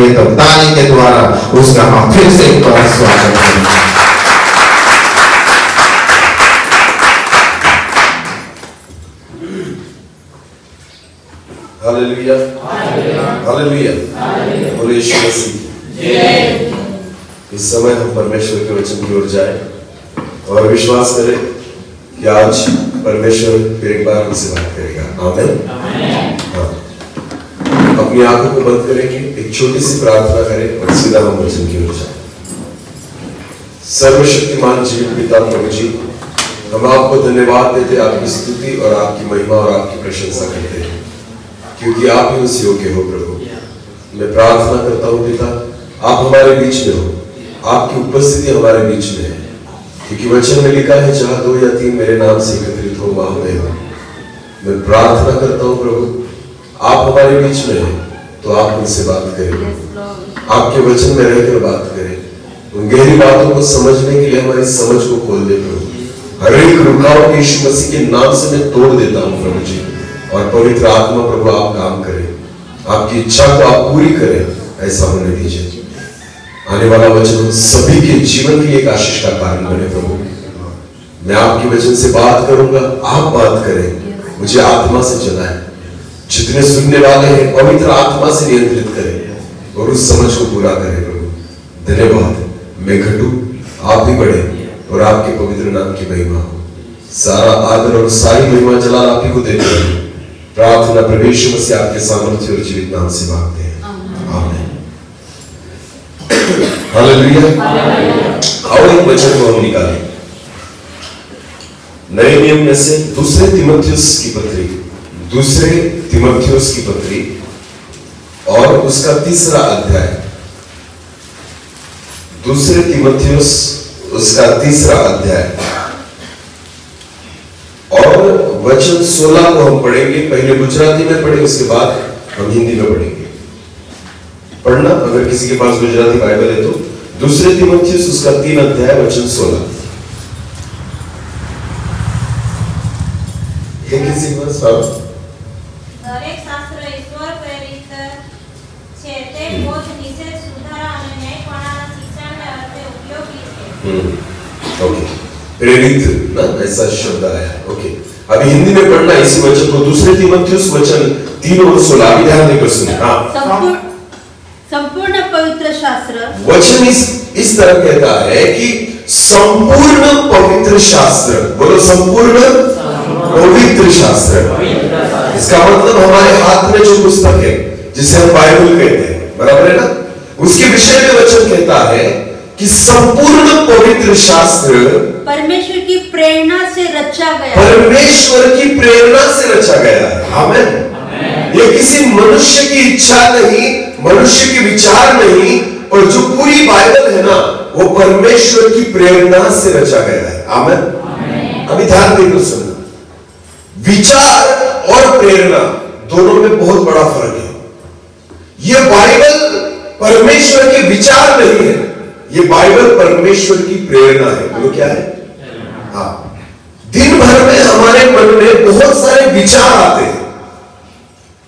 करेंगे तो ताली के द्वारा उसका हम फिर से एक बार स्वागत करेंगे। हालेलुया, हालेलुया, बोलो यीशु मसीह। इस समय हम परमेश्वर के वचन की ओर जाए और विश्वास करें कि आज परमेश्वर फिर एक बार हमसे बात करेगा। आमीन। हाँ, अपनी आंखों को बंद करेंगे, एक छोटी सी प्रार्थना करें और सीधा हम वचन की ओर जाए। सर्वशक्तिमान जीवित पिता प्रभु जी, हम आपको धन्यवाद देते, आपकी स्तुति और आपकी महिमा और आपकी प्रशंसा करते हैं, क्योंकि आप ही उस योग्य हो प्रभु। मैं प्रार्थना करता हूँ पिता, आप हमारे बीच में हो, आपकी उपस्थिति हमारे बीच में है, क्योंकि वचन में लिखा है जहां 2 या 3 मेरे नाम से एकत्रित हो वहां मैं हूं। मैं प्रार्थना करता हूँ प्रभु, आप हमारे बीच में हैं तो आप उनसे बात करें, आपके वचन में रहकर बात करें, उन गहरी बातों को समझने के लिए हमारी समझ को खोल दे प्रभु। हर एक रुकावट यीशु मसीह के नाम से मैं तोड़ देता हूँ प्रभु जी, और पवित्र आत्मा प्रभु आप काम करें, आपकी इच्छा को आप पूरी करें, ऐसा होने दीजिए। आने वाला वचन सभी के जीवन की एक आशीष का कारण बने प्रभु। मैं आपके वचन से बात करूंगा, आप बात करें, मुझे आत्मा से चलाएं, जितने सुनने वाले हैं पवित्र आत्मा से नियंत्रित करें और उस समझ को पूरा करें प्रभु। धन्यवाद, मैं घटूं आप भी बढ़े और आपके पवित्र नाम की महिमा हो। सारा आदर और सारी महिमा जलाल आप ही को देते हैं। प्रार्थना प्रभु यीशु मसीह आपके सामर्थ्य और जीवित नाम से मांगते हैं, आमीन। हालेलुया। आओ एक वचन को हम निकालें नए नियम में से दूसरे तीमुथियुस की पत्री और उसका 3रा अध्याय। दूसरे तीमुथियुस उसका 3रा अध्याय और वचन 16 को हम पढ़ेंगे। पहले गुजराती में पढ़े, उसके बाद हम हिंदी में पढ़ेंगे। पढ़ना, अगर किसी के पास गुजराती बाइबल है तो दूसरे तीमुथियुस उसका 3 अध्याय वचन 16। ये किसी के पास દરેક શાસ્ત્ર ઈશ્વર પ્રેરિત છે, તે બોધ નિષેધ સુધારા અને ન્યાયપણાના શિક્ષણને અર્થે ઉપયોગી છે। ओके, प्रेरित ना ऐसा शब्द आया। ओके, अभी हिंदी में पढ़ना इसी वचन को, दूसरे तीमुथियुस वचन 3 और 16। अभी ध्यान देकर सुनिए। हाँ, संपूर्ण पवित्र शास्त्र वचन इस तरह कहता है कि संपूर्ण पवित्र शास्त्र, बोलो संपूर्ण पवित्र शास्त्र। इसका मतलब हमारे हाथ में जो पुस्तक है जिसे हम बाइबल कहते हैं, बराबर है ना, उसके विषय में वचन कहता है कि संपूर्ण पवित्र शास्त्र परमेश्वर की प्रेरणा से रचा गया, परमेश्वर की प्रेरणा से रचा गया है। आमीन। ये किसी मनुष्य की इच्छा नहीं, मनुष्य के विचार नहीं, और जो पूरी बाइबल है ना वो परमेश्वर की प्रेरणा से रचा गया है। आमीन। अभी ध्यान देकर सुनना, विचार और प्रेरणा दोनों में बहुत बड़ा फर्क है। यह बाइबल परमेश्वर के विचार नहीं है, यह बाइबल परमेश्वर की प्रेरणा है। बोलो क्या है? हाँ, दिन भर में हमारे मन में बहुत सारे विचार आते हैं।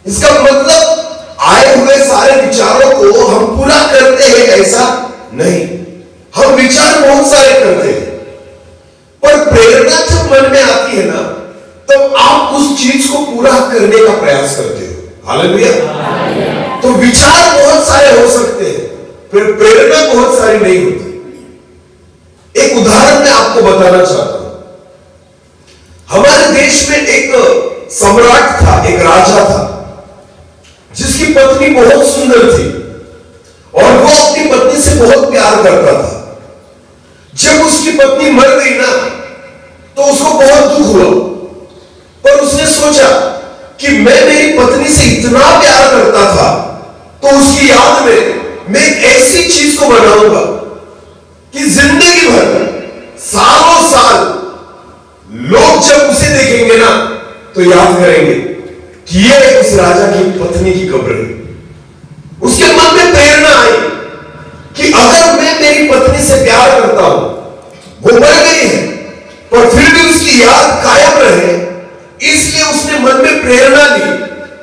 इसका मतलब आए हुए सारे विचारों को हम पूरा करते हैं ऐसा नहीं, हम विचार बहुत सारे करते हैं, पर प्रेरणा जब मन में आती है ना तब आप उस चीज को पूरा करने का प्रयास करते हो। हालेलुया। तो विचार बहुत सारे हो सकते हैं, फिर प्रेरणा बहुत सारी नहीं होती। एक उदाहरण मैं आपको बताना चाहता हूं। हमारे देश में एक सम्राट था, एक राजा था, जिसकी पत्नी बहुत सुंदर थी और वो अपनी पत्नी से बहुत प्यार करता था। जब उसकी पत्नी मर गई ना तो उसको बहुत दुख हुआ, पर उसने सोचा कि मैं मेरी पत्नी से इतना प्यार करता था तो उसकी याद में मैं एक ऐसी चीज को बनाऊंगा कि जिंदगी भर सालों साल लोग जब उसे देखेंगे ना तो याद करेंगे कि ये उस राजा की पत्नी की कब्र है। उसके मन में प्रेरणा आई कि अगर मैं मेरी पत्नी से प्यार करता हूं, वो मर गई है पर फिर भी उसकी याद कायम रहे, इसलिए उसने मन में प्रेरणा ली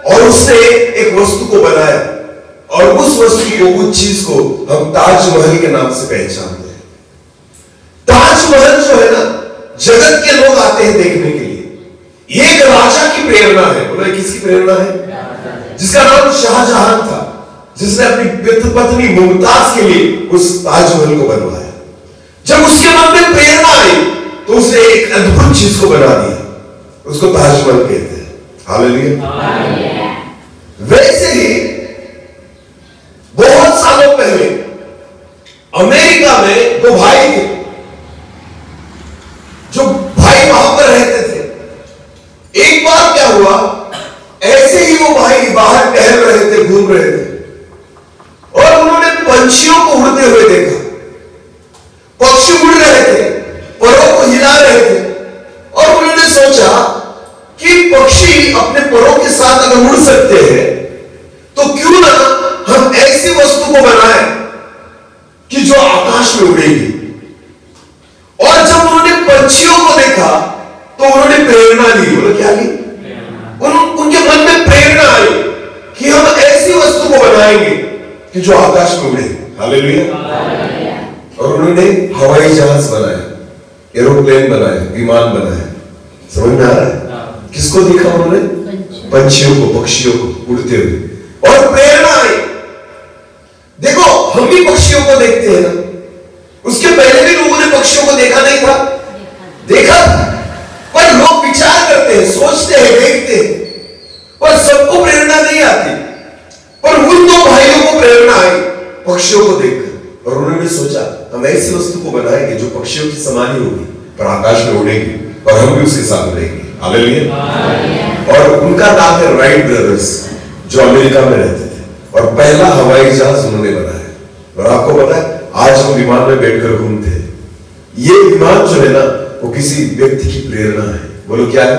और उसने एक वस्तु को बनाया और उस वस्तु को, उस चीज को हम ताजमहल के नाम से पहचानते हैं। ताजमहल जो है ना, जगत के लोग आते हैं देखने के लिए। ये एक राजा की प्रेरणा है। बोले किसकी प्रेरणा है? जिसका नाम शाहजहां था, जिसने अपनी पत्नी मुमताज के लिए उस ताजमहल को बनवाया। जब उसके मन में प्रेरणा आई तो उसने एक अद्भुत चीज को बना दिया, उसको ताजमहल कहते हैं। हालेलुया। वैसे ही बहुत सालों पहले अमेरिका में दो भाई थे, जो भाई वहां पर रहते थे। एक बार क्या हुआ, ऐसे ही वो भाई बाहर टहल रहे थे, घूम रहे थे, और उन्होंने पंछियों को उड़ते हुए देखा। पक्षी उड़ रहे थे, परों को हिला रहे थे, और उन्होंने सोचा कि पक्षी अपने परों के साथ अगर उड़ सकते हैं तो क्यों ना हम ऐसी वस्तु को बनाएं कि जो आकाश में उड़ेगी। और जब उन्होंने पंछियों को देखा तो उन्होंने प्रेरणा ली। बोलो क्या ली? उनके मन में प्रेरणा आई कि हम ऐसी वस्तु को बनाएंगे कि जो आकाश में उड़े। हालेलुया। और उन्होंने हवाई जहाज बनाया, एरोप्लेन बनाया, विमान बनाया। समझ में आ रहा है? किसको देखा उन्होंने? पंछियों को, पक्षियों को उड़ते हुए, और प्रेरणा आई। देखो, हम भी पक्षियों को देखते हैं ना। उसके पहले भी लोगों ने पक्षियों को देखा नहीं था? देखा, पर लोग विचार करते हैं, सोचते हैं, देखते हैं, पर सबको प्रेरणा नहीं आती। पर उन दो भाइयों को प्रेरणा आई पक्षियों को देखकर, और उन्होंने सोचा हम ऐसी वस्तु को बनाएंगे जो पक्षियों की समान ही होगी, पर आकाश में उड़ेगी, और हम भी उसके साथ उड़ेंगे। हालेलुया। और उनका नाम है राइट ब्रदर्स, जो अमेरिका में रहते थे, और पहला हवाई जहाज उन्होंने बनाया। और आपको पता है, आज हम विमान में बैठकर घूमते हैं। ये विमान जो है ना, वो किसी व्यक्ति की प्रेरणा है। बोलो क्या है?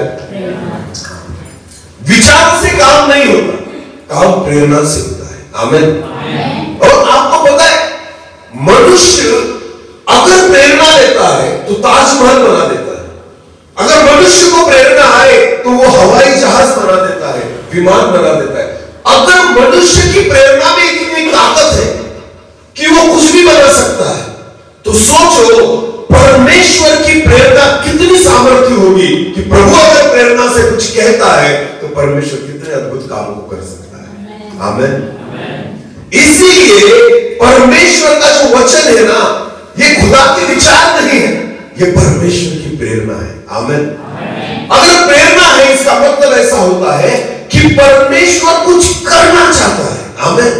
विचारों से काम नहीं होता, काम प्रेरणा से होता है। आमीन। और आपको पता है, मनुष्य अगर प्रेरणा लेता है तो ताजमहल बना देता है। अगर मनुष्य को प्रेरणा आए तो वो हवाई जहाज बना देता है, विमान बना देता है। अगर मनुष्य की प्रेरणा में इतनी ताकत है कि वो कुछ भी बना सकता है, तो सोचो परमेश्वर की प्रेरणा कितनी सामर्थ्य होगी कि प्रभु अगर प्रेरणा से कुछ कहता है तो परमेश्वर कितने अद्भुत काम को कर सकता है। आमीन। इसीलिए परमेश्वर का जो वचन है ना, ये खुदा के विचार नहीं है, ये परमेश्वर की प्रेरणा है। आमीन। अगर प्रेरणा है, इसका मतलब ऐसा होता है कि परमेश्वर कुछ करना चाहता है। आमीन।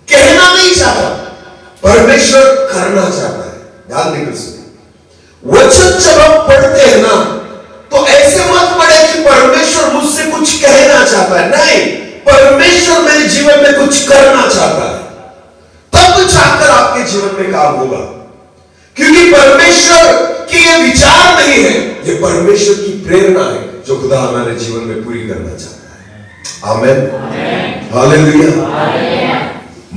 कहना नहीं चाहता, परमेश्वर करना चाहता है। ध्यान देकर सुनिए, वचन जब हम पढ़ते हैं ना, तो ऐसे मत पढ़े कि परमेश्वर मुझसे कुछ कहना चाहता है। नहीं, परमेश्वर मेरे जीवन में कुछ करना चाहता है, तब जाकर आपके जीवन में काम होगा। क्योंकि परमेश्वर के ये विचार नहीं है, ये परमेश्वर की प्रेरणा है जो खुदा हमारे जीवन में पूरी करना चाहता है। आमीन। हालेलुया।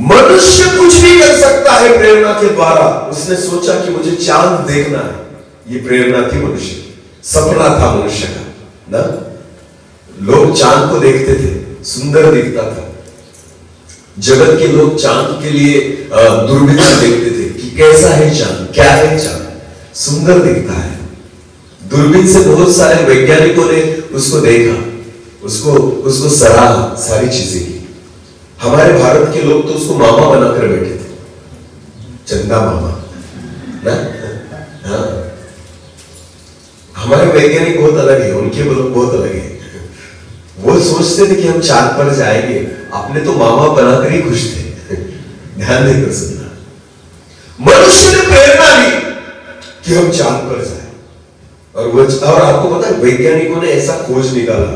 मनुष्य कुछ भी कर सकता है प्रेरणा के द्वारा। उसने सोचा कि मुझे चांद देखना है, ये प्रेरणा थी मनुष्य की, सपना था मनुष्य का ना। लोग चांद को देखते थे, सुंदर दिखता था। जगत के लोग चांद के लिए दूरबीन से देखते थे कि कैसा है चांद, क्या है चांद, सुंदर दिखता है। दूरबीन से बहुत सारे वैज्ञानिकों ने उसको देखा, उसको सराहा, सारी चीजें की। हमारे भारत के लोग तो उसको मामा बनाकर बैठे थे, चंदा मामा ना। हाँ, हमारे वैज्ञानिक बहुत अलग है, उनके लोग बहुत अलग है। वो सोचते थे कि हम चांद पर जाएंगे, अपने तो मामा बनाकर ही खुश थे। ध्यान देकर सुनना, मनुष्य ने प्रेरणा ली कि हम चांद पर जाए। और आपको पता है, वैज्ञानिकों ने ऐसा खोज निकाला,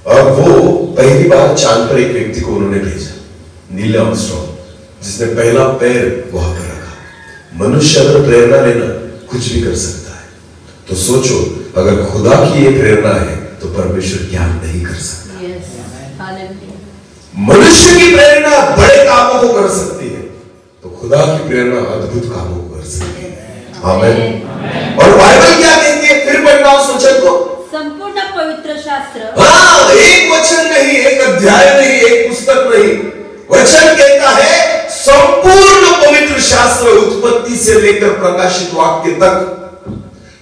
और वो पहली बार चांद पर एक व्यक्ति को उन्होंने भेजा, नील आर्मस्ट्रांग, जिसने पहला पैर वहां पर रखा। मनुष्य अगर प्रेरणा लेना कुछ भी कर सकता है, तो सोचो अगर खुदा की ये प्रेरणा है तो परमेश्वर क्या नहीं कर सकता। मनुष्य की प्रेरणा बड़े कामों को कर सकती है, तो खुदा की प्रेरणा अद्भुत कामों को कर सकती है। आमीन। और बाइबल क्या कहती है? फिर पढ़ना उस वचन को, संपूर्ण पवित्र शास्त्र, हाँ, एक वचन नहीं, एक अध्याय नहीं, एक पुस्तक नहीं, वचन कहता है संपूर्ण पवित्र शास्त्र उत्पत्ति से लेकर प्रकाशित वाक्य तक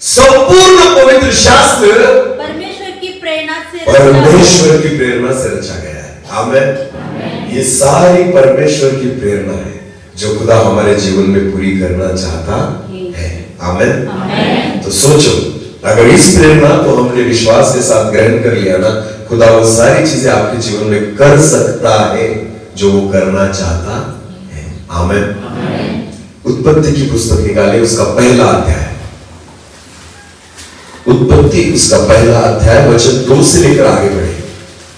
संपूर्ण पवित्र शास्त्र परमेश्वर की प्रेरणा से परमेश्वर की प्रेरणा से रचा गया है। आमीन। ये सारी परमेश्वर की प्रेरणा है जो खुदा हमारे जीवन में पूरी करना चाहता है। आमीन। तो सोचो, अगर इस प्रेरणा को हमने विश्वास के साथ ग्रहण कर लिया ना, खुदा वो सारी चीजें आपके जीवन में कर सकता है जो वो करना चाहता है। आमीन। उत्पत्ति की पुस्तक निकाले, उसका पहला अध्याय, उत्पत्ति उसका पहला अध्याय वचन 2 से लेकर आगे बढ़े।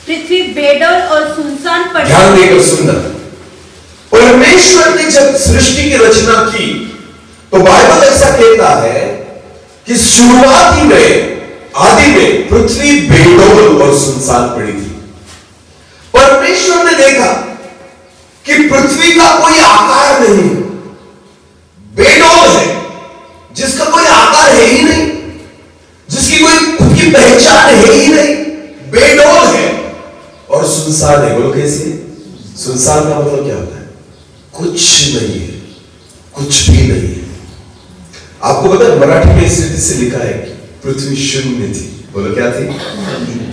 पृथ्वी बेडौल और सुनसान पड़ी। ध्यान देकर सुनना। परमेश्वर ने जब सृष्टि की रचना की तो बाइबल ऐसा कहता है कि शुरुआती में, आदि में पृथ्वी बेडौल और सुनसान पड़ी थी। परमेश्वर ने देखा कि पृथ्वी का कोई आकार नहीं, बेडौल है, जिसका कोई आकार है ही नहीं, जिसकी कोई खुद की पहचान है ही नहीं, बेडौल है और सुनसान है। बोलो कैसे? सुनसान का मतलब क्या होता है? कुछ नहीं है, कुछ भी नहीं है। आपको पता है मराठी में इस रीति से लिखा है कि पृथ्वी शून्य थी। बोलो क्या थी?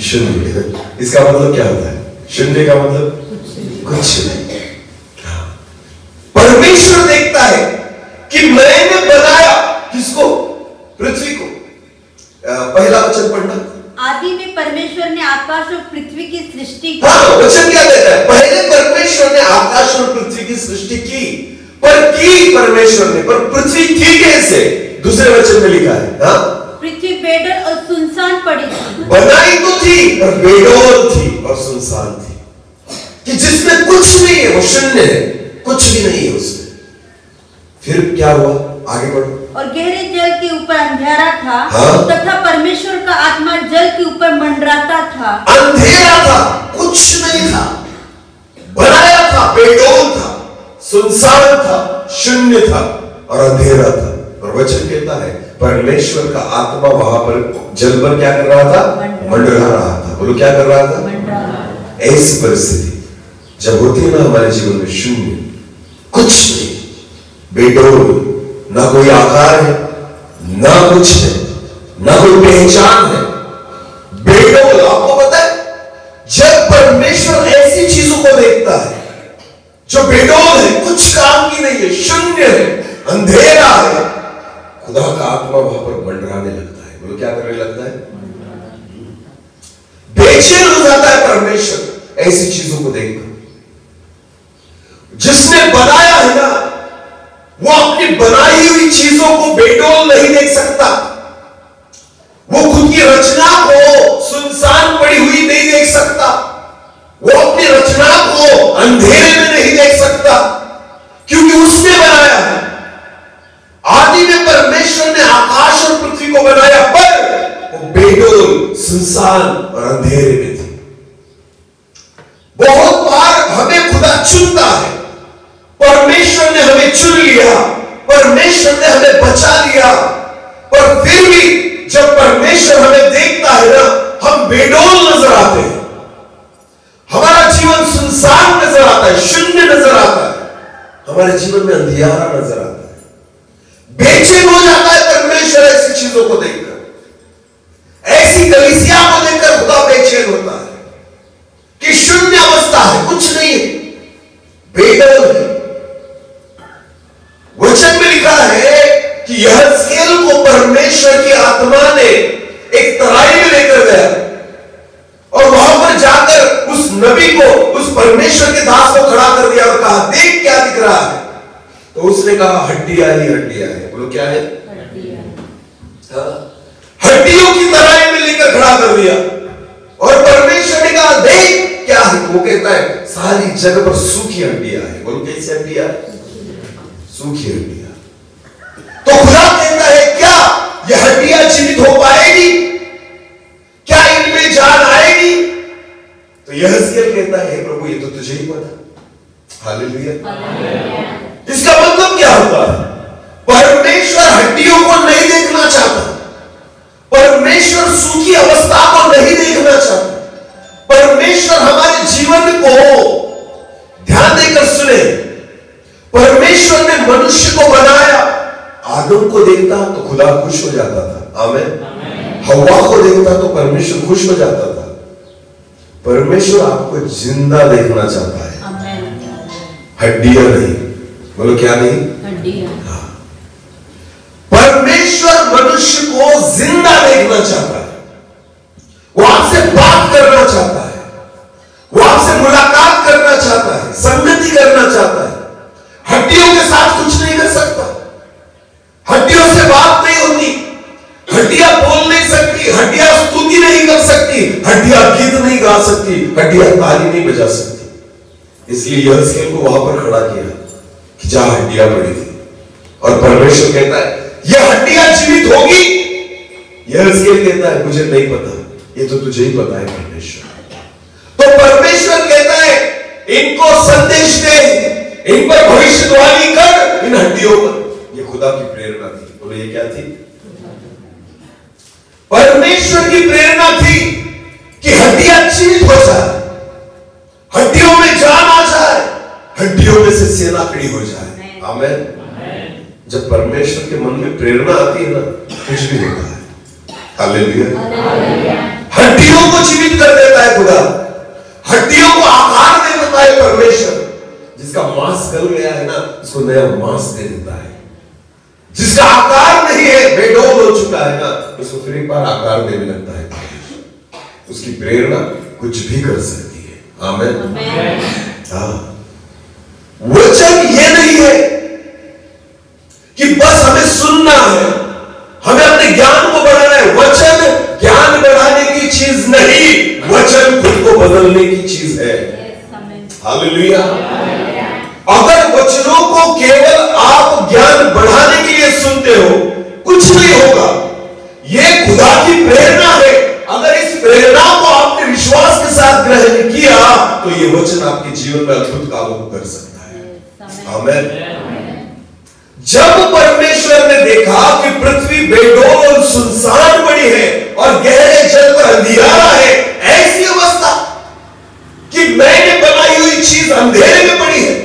शून्य। इसका मतलब क्या होता है? शून्य का मतलब कुछ नहीं। परमेश्वर देखता है कि मैंने बनाया किसको? पृथ्वी को। पहला वचन पढ़ना। आदि में परमेश्वर ने आकाश और पृथ्वी की सृष्टि की। हाँ, वचन क्या कहता है? पहले परमेश्वर ने आकाश और पृथ्वी की सृष्टि की, पर की परमेश्वर ने, पर पृथ्वी थी कैसे? दूसरे वचन में लिखा है, हाँ, पृथ्वी बेडौल और सुनसान पड़ी थी। बनाई तो थी पर बेडौल थी और सुनसान थी, कि जिसमें कुछ नहीं है, वो शून्य है, कुछ भी नहीं है उसमें। फिर क्या हुआ? आगे बढ़ो। और गहरे जल के ऊपर अंधेरा था, हाँ? तथा परमेश्वर का आत्मा जल के ऊपर मंडराता था। अंधेरा था, कुछ नहीं था, बनाया था, बेडौल था, सुनसान था, शून्य था और अंधेरा था। और वचन कहता है परमेश्वर का आत्मा वहां पर जल पर क्या कर रहा था? मंडरा रहा था। बोलो क्या कर रहा था? ऐसी परिस्थिति जब होती है ना हमारे जीवन में, शून्य, कुछ नहीं, बेडौल, ना कोई आकार है, ना कुछ है, ना कोई पहचान है, बेडौल। आपको पता है जब परमेश्वर ऐसी चीजों को देखता है जो बेडौल है, कुछ काम की नहीं है, शून्य है, अंधेरा है, खुदा का आत्मा वहां पर मंडराने लगता है। बोलो क्या करने लगता है? बेचैन हो जाता है परमेश्वर ऐसी चीजों को देखकर। जिसने बनाया है ना, वो अपनी बनाई हुई चीजों को बेडौल नहीं देख सकता, वो खुद की रचना को सुनसान पड़ी हुई नहीं देख सकता, वो अपनी रचना को अंधेरे में नहीं देख सकता, क्योंकि उसने बनाया है। आदि में परमेश्वर ने आकाश और पृथ्वी को बनाया, पर वो बेडौल, सुनसान और अंधेरे में थी। बहुत बार हमें खुदा चुनता है, परमेश्वर ने हमें चुन लिया, परमेश्वर ने हमें बचा लिया, पर फिर भी जब परमेश्वर हमें देखता है ना, हम बेडौल नजर आते हैं, हमारा जीवन सुनसान नजर आता है, शून्य नजर आता है, हमारे जीवन में अंधियारा नजर आता है। बेचैन हो जाता है परमेश्वर ऐसी चीजों को देखकर, ऐसी कलीसिया को देखकर खुदा बेचैन होता है कि शून्य अवस्था है, कुछ नहीं है, बेडौल है। वचन में लिखा है कि यहज़केल को परमेश्वर की आत्मा ने एक तराई में लेकर गया और वहां पर जाकर उस नबी को, उस परमेश्वर के दास को खड़ा कर दिया और कहा, देख क्या दिख रहा है? तो उसने कहा, हड्डियां ही हड्डियां है। बोलो क्या है? हड्डियों की तराई में लेकर खड़ा कर दिया और परमेश्वर ने कहा, देख क्या है? वो कहता है, सारी जगह पर सूखी हड्डियां है। बोलो कैसी हड्डियां? सूखी हड्डियां। तो खुदा कहता है, क्या यह हड्डियां जीवित हो पाएगी? क्या इनमें जान आएगी? तो यहज़केल कहता है, प्रभु ये तो तुझे ही पता। हालेलुया। इसका मतलब क्या होता है? परमेश्वर हड्डियों को नहीं देखना चाहता, परमेश्वर सूखी अवस्था को नहीं देखना चाहता, परमेश्वर हमारे जीवन को ध्यान देकर मनुष्य को बनाया, आदम को देखता तो खुदा खुश हो जाता था, आमीन। हवा को देखता तो परमेश्वर खुश हो जाता था। परमेश्वर आपको जिंदा देखना चाहता है, हड्डियां नहीं। बोलो क्या नहीं? हड्डियां। परमेश्वर मनुष्य को जिंदा देखना चाहता है। वो आपसे बात करना चाहता है, वो आपसे मुलाकात करना चाहता है, संगति करना चाहता है। हड्डियों के साथ कुछ नहीं कर सकता, हड्डियों से बात नहीं होती, हड्डियां बोल नहीं सकती, हड्डियां स्तुति नहीं कर सकती, हड्डियां गीत नहीं गा सकती, हड्डियां ताली नहीं बजा सकती। इसलिए यहोशू को वहां पर खड़ा किया कि जहां हड्डियां पड़ी थी, और परमेश्वर कहता है यह हड्डियां जीवित होगी। यहोशू कहता है मुझे नहीं पता, ये तो तुझे ही पता है परमेश्वर। तो परमेश्वर कहता है इनको संदेश दे, इन पर भविष्यवाणी कर, इन हड्डियों पर। ये खुदा की प्रेरणा थी। बोलो ये क्या थी? परमेश्वर की प्रेरणा थी कि हड्डियां जीवित हो जाए, हड्डियों में जान आ जाए, हड्डियों में से सेना खड़ी हो जाए, आमीन। जब परमेश्वर के मन में प्रेरणा आती है ना, कुछ भी होता है, हालेलुया। हड्डियों को जीवित कर देता है खुदा, हड्डियों को आकार दे देता है परमेश्वर। जिसका मांस गल गया है ना, उसको नया मांस दे देता है। जिसका आकार नहीं है, बेडौल हो चुका है ना, उसको फिर एक बार आकार देने लगता है। उसकी प्रेरणा कुछ भी कर सकती है, आमीन। वचन ये नहीं है कि बस हमें सुनना है, हमें अपने ज्ञान को बढ़ाना है। वचन ज्ञान बढ़ाने की चीज नहीं, वचन खुद को बदलने की चीज है, हालेलुया। अगर वचनों को केवल आप ज्ञान बढ़ाने के लिए सुनते हो, कुछ नहीं होगा। यह खुदा की प्रेरणा है। अगर इस प्रेरणा को आपने विश्वास के साथ ग्रहण किया तो यह वचन आपके जीवन में अद्भुत कामों को कर सकता है, आमीन। जब परमेश्वर ने देखा कि पृथ्वी बेडौल और सुनसान पड़ी है और गहरे जल पर अंधियारा है, ऐसी अवस्था कि मैंने बनाई हुई चीज अंधेरे में पड़ी है।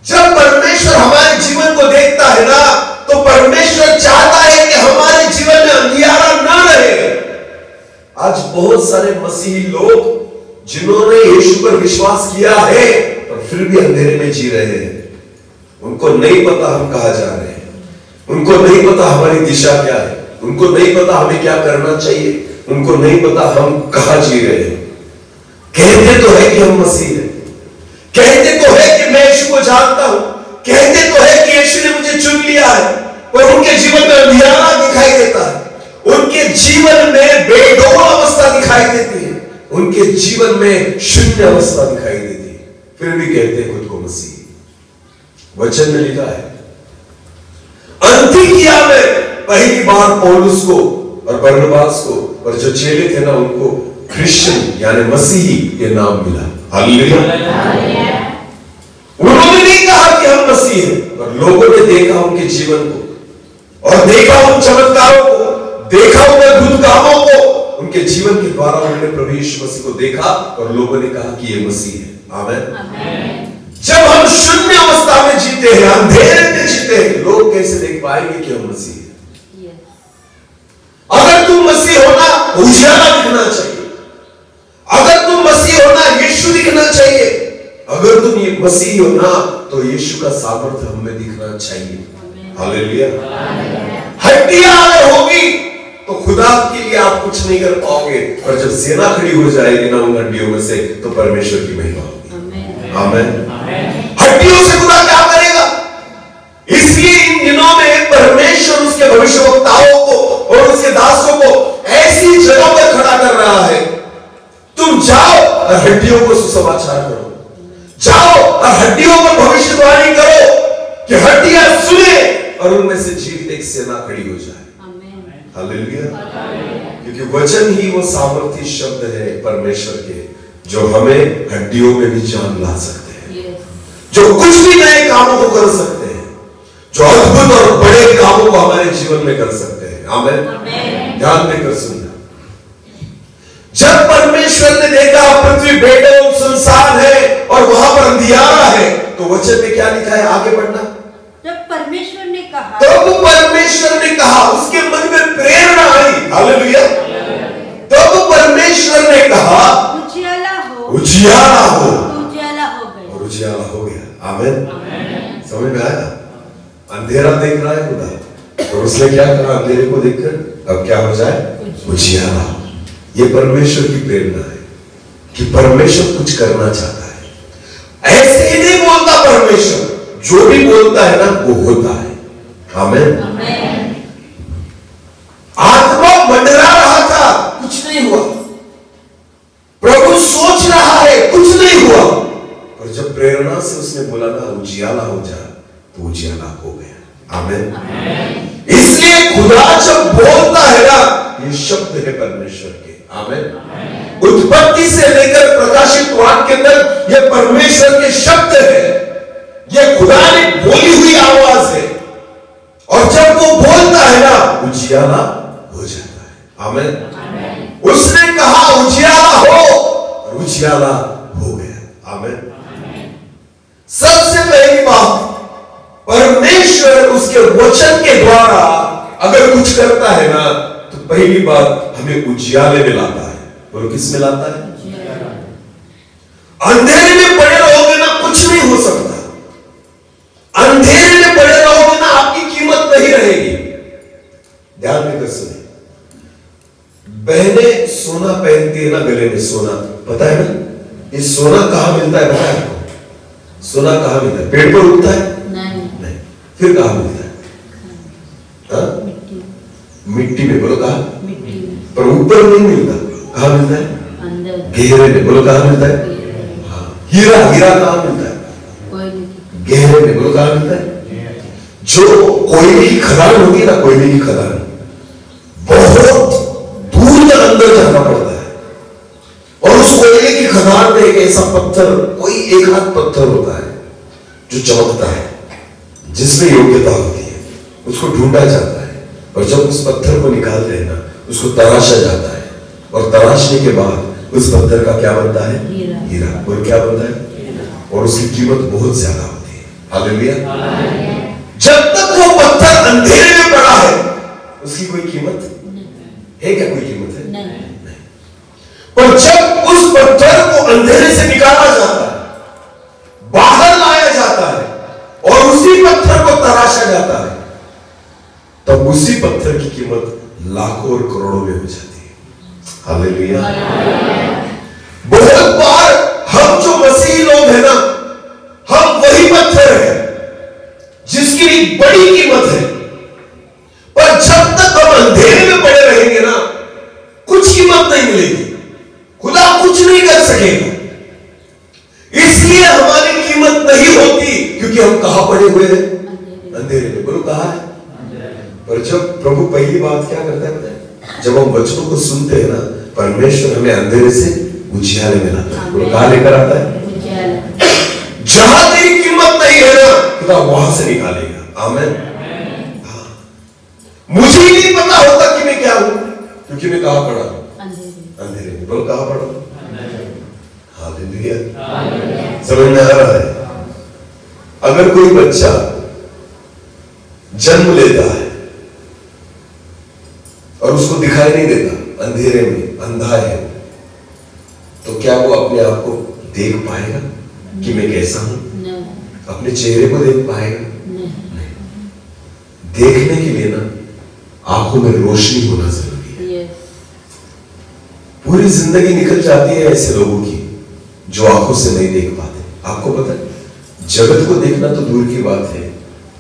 जब परमेश्वर हमारे जीवन को देखता है ना, तो परमेश्वर चाहता है कि हमारे जीवन में अंधियारा ना रहे। आज बहुत सारे मसीही लोग जिन्होंने यीशु पर विश्वास किया है और फिर भी अंधेरे में जी रहे हैं। उनको नहीं पता हम कहां जा रहे हैं, उनको नहीं पता हमारी दिशा क्या है, उनको नहीं पता हमें क्या करना चाहिए, उनको नहीं पता हम कहां जी रहे हैं। कहते तो है कि हम मसीह हैं, कहते तो है कि मैं यीशु को जानता हूं, कहते तो है कि यीशु ने मुझे चुन लिया है, पर उनके जीवन में अंधियारा दिखाई देता है, उनके जीवन में बेडौल अवस्था दिखाई देती है, उनके जीवन में शून्य अवस्था दिखाई देती है, फिर भी कहते हैं खुद को मसीह। वचन में लिखा है अंतिकिया में पहली बार पौलुस को और बरनबास को और जो चेले थे ना, उनको क्रिश्चियन यानी मसीही ये नाम मिला, हालेलुया। उन्होंने नहीं कहा कि हम मसीह हैं, पर लोगों ने देखा उनके जीवन को और देखा उन चमत्कारों को, देखा उन अद्भुत कामों को, उनके जीवन के द्वारा उन्होंने प्रभु यीशु मसीह को देखा और लोगों ने कहा कि ये मसीह है, आमीन। जब हम शून्य अवस्था में जीते हैं, अंधेरे में जीते हैं, लोग कैसे देख पाएंगे कि हम मसीह हैं? अगर तुम मसीह होना, उजाला दिखना चाहिए। अगर तुम मसीह होना, यीशु दिखना चाहिए। अगर तुम ये मसीह हो ना, तो यीशु का सामर्थ्य हमें दिखना चाहिए, हालेलुया। हड्डियां अगर होगी तो खुदा के लिए आप कुछ नहीं कर पाओगे, पर जब सेना खड़ी हो जाएगी ना उन हड्डियों में से, तो परमेश्वर की महिमा होगी, आमीन। हड्डियों से खुदा क्या करेगा? इसलिए इन दिनों में परमेश्वर उसके भविष्यवक्ताओं को और उसके दासों को ऐसी जगह पर खड़ा कर रहा है, तुम जाओ और हड्डियों को सुसमाचार करो, जाओ और हड्डियों पर भविष्यवाणी करो कि हड्डियां सुने और उनमें से जीवित एक सेना खड़ी हो जाए, हालेलुया। क्योंकि वचन ही वो सामर्थी शब्द है परमेश्वर के, जो हमें हड्डियों में भी जान ला सकते हैं, जो कुछ भी नए कामों को कर सकते हैं, जो अद्भुत और बड़े कामों को हमारे जीवन में कर सकते हैं, आमीन। ध्यान देकर सुनना। जब परमेश्वर ने देखा पृथ्वी बेडौल सुनसान है और वहां पर अंधियारा है, तो वचन में क्या लिखा है? आगे बढ़ना, कहा, तब परमेश्वर ने कहा, उसके मन में प्रेरणा आई, हालेलुया। तब परमेश्वर ने कहा उजियाला हो, उजियाला हो, उजियाला हो गया, और उजियाला हो गया। आमीन। समझ में आया? अंधेरा देख रहा है खुदा, और उसने क्या कहा? अंधेरे को देखकर अब क्या हो जाए? उजियाला। ये परमेश्वर की प्रेरणा है कि परमेश्वर कुछ करना चाहता है। ऐसे ही नहीं बोलता परमेश्वर, जो भी बोलता है ना वो होता है। आमीन। आत्मा मंडरा रहा था, कुछ नहीं हुआ। प्रभु सोच रहा है, कुछ नहीं हुआ। और जब प्रेरणा से उसने बोला ना उजियाला हो जा, तो उजियाला हो गया। आमीन। इसलिए खुदा जब बोलता है ना, ये शब्द है परमेश्वर के। आमीन। उत्पत्ति से लेकर प्रकाशित वाक्य तक ये परमेश्वर के शब्द है, ये खुदा ने बोली हुई आवाज है। और जब वो बोलता है ना, उजियाला हो जाता है। आमीन। उसने कहा उजियाला हो, और उजियाला हो गया। आमीन। सबसे पहली बात, परमेश्वर उसके वचन के द्वारा अगर कुछ करता है ना, तो पहली बात हमें उजियाले में लाता है। बोलो किस में लाता है? अंधेरे में पड़े रहोगे ना, कुछ नहीं हो सकता। अंधेरे में पड़े रहोगे ना, आपकी कीमत नहीं रहेगी। ध्यान देकर सुनिए, बहनें सोना पहनती है ना, गले में सोना, पता है ना? ये सोना कहां मिलता है? पता है आपको? सोना कहां मिलता है? पेड़ पर उगता है? नहीं। फिर कहां मिलता है? मिट्टी में। बोलो कहां? पर ऊपर नहीं मिलता। कहां मिलता है? गहरे में। बोलो कहां मिलता है? हीरा। हीरा कहां मिलता है? गहरे में। बोलो कहां मिलता है? जो कोयले की खदान होगी ना, कोयले की खदान, बहुत दूर तक अंदर जाना पड़ता है। और उस कोयले की खदान में एक ऐसा पत्थर, कोई एक हाथ पत्थर होता है जो चमकता है, जिसमें योग्यता होती है, उसको ढूंढा जाता है। और जब उस पत्थर को निकालते हैं ना, उसको तराशा जाता है। और तराशने के बाद उस पत्थर का क्या बनता है? हीरा। और क्या बनता है? और उसकी कीमत बहुत ज्यादा होती है। हालेलुया। जब तक वो पत्थर अंधेरे में पड़ा है, उसकी कोई कीमत है क्या? कोई कीमत है? नहीं। पर जब उस पत्थर को अंधेरे से निकाला जाता है, बाहर लाया जाता है, और उसी पत्थर को तराशा जाता है, तब उसी पत्थर की कीमत लाखों और करोड़ों में हो जाती है। हालेलुया। बहुत बार हम जो मसीही लोग हैं ना, हम वही पत्थर है जिसकी भी बड़ी कीमत है। पर जब तक हम अंधेरे में पड़े रहेंगे ना, कुछ कीमत नहीं मिलेगी। खुदा कुछ नहीं कर सकेगा। इसलिए हमारी कीमत नहीं होती, क्योंकि हम कहां पड़े हुए हैं? अंधेरे में। बोलो कहां है? पर जब प्रभु पहली बात क्या करता है? जब हम वचनों को सुनते हैं ना, परमेश्वर हमें अंधेरे से उजियाले में लाता है। बोलो कहां लेकर आता है? जहां तेरी कीमत नहीं है ना, खुदा वहां से निकालेगा। आमीन। मुझे ही नहीं पता होता कि मैं क्या हूं, क्योंकि मैं कहां पड़ा हूं? अंधेरे में। बोलो कहां पड़ा हूं? हालेलुया। समझ में आ रहा है? अगर कोई बच्चा जन्म लेता है और उसको दिखाई नहीं देता, अंधेरे में अंधा है, तो क्या वो अपने आप को देख पाएगा कि मैं कैसा हूं? अपने चेहरे को देख पाएगा? नहीं। देखने के लिए ना आंखों में रोशनी होना जरूरी है। पूरी जिंदगी निकल जाती है ऐसे लोगों की जो आंखों से नहीं देख पाते। आपको पता है, जगत को देखना तो दूर की बात है,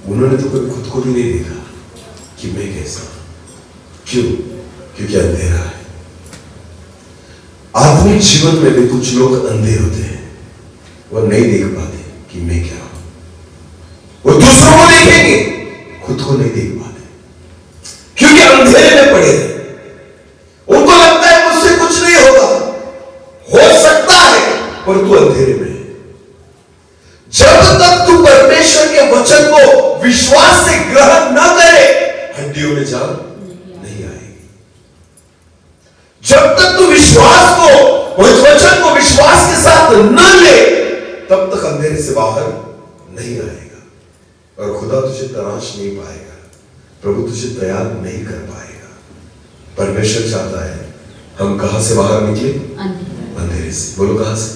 उन्होंने तो कोई खुद को भी नहीं देखा कि मैं कैसा हूं। क्यों? क्योंकि अंधेरा है। आत्मिक जीवन में भी कुछ लोग अंधे होते हैं, वो नहीं देख पाते कि मैं क्या हूं। वो दूसरों को देखेंगे, खुद को नहीं देख पाते, क्योंकि अंधेरे में पड़े हैं। उनको लगता है मुझसे कुछ नहीं होगा, हो सकता है, पर तू अंधेरे में है। जब तक तू परमेश्वर के वचन को विश्वास से ग्रहण न करे, हड्डियों में जान नहीं आएगी। जब तक तू विश्वास को, वचन को विश्वास के साथ न ले, तब तक अंधेरे से बाहर नहीं आएगा। और खुदा तुझे तराश नहीं पाएगा, प्रभु तुझे तैयार नहीं कर पाएगा। परमेश्वर चाहता है हम कहां से बाहर निकले? अंधेरे से। बोलो कहां से?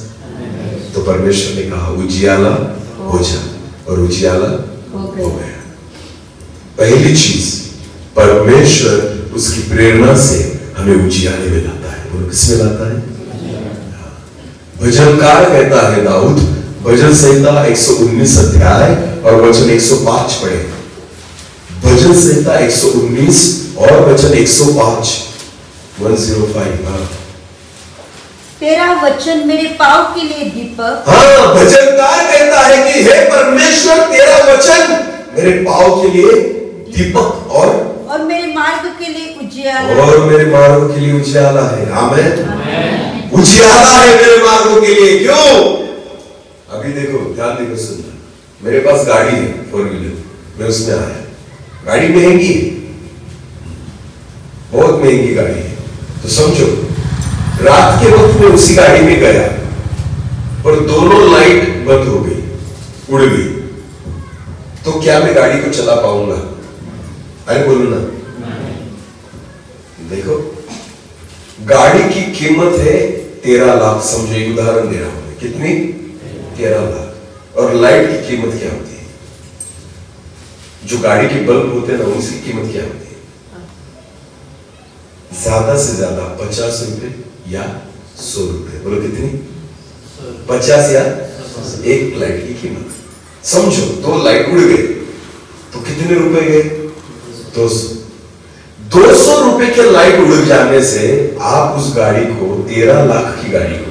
तो परमेश्वर ने कहा उजियाला हो जा, और उजियाला हो गया। पहली चीज, परमेश्वर उसकी प्रेरणा से हमें उजियाले में लाता है। बोलो किसमें लाता है? भजनकार कहता है दाऊद, भजन संहिता 119 अध्याय और वचन 105 पढ़े। भजन संहिता 119 और वचन 105, 105। तेरा वचन मेरे पाँव के लिए दीपक। हाँ, भजनकार कहता है कि हे परमेश्वर, तेरा वचन मेरे पाँव के लिए दीपक और मेरे मार्ग के लिए उजियाला। और मेरे मार्ग के लिए उजियाला है। आमीन। उजियाला है मेरे मार्गों के लिए। क्यों? अभी देखो, ध्यान देखो, सुनना। मेरे पास गाड़ी है 4 व्हीलर, मैं उसमें आया। गाड़ी महंगी है, बहुत महंगी गाड़ी है। तो समझो, रात के वक्त में उसी गाड़ी में गया, पर दोनों लाइट बंद हो गई, उड़ गई, तो क्या मैं गाड़ी को चला पाऊंगा? अरे बोलो ना। देखो, गाड़ी की कीमत है 13 लाख। समझो, एक उदाहरण दे रहा हूं। कितनी? 13 लाख। और लाइट की कीमत क्या होती है? जो गाड़ी के बल्ब होते हैं ना, उसकी कीमत क्या होती है? ज्यादा से ज्यादा 50 रुपए या 100 रुपए। बोलो कितनी? 50 या एक लाइट की कीमत। समझो, 2 लाइट उड़ गए तो कितने रुपए गए? 200 रुपए के लाइट उड़ जाने से आप उस गाड़ी को, 13 लाख की गाड़ी को,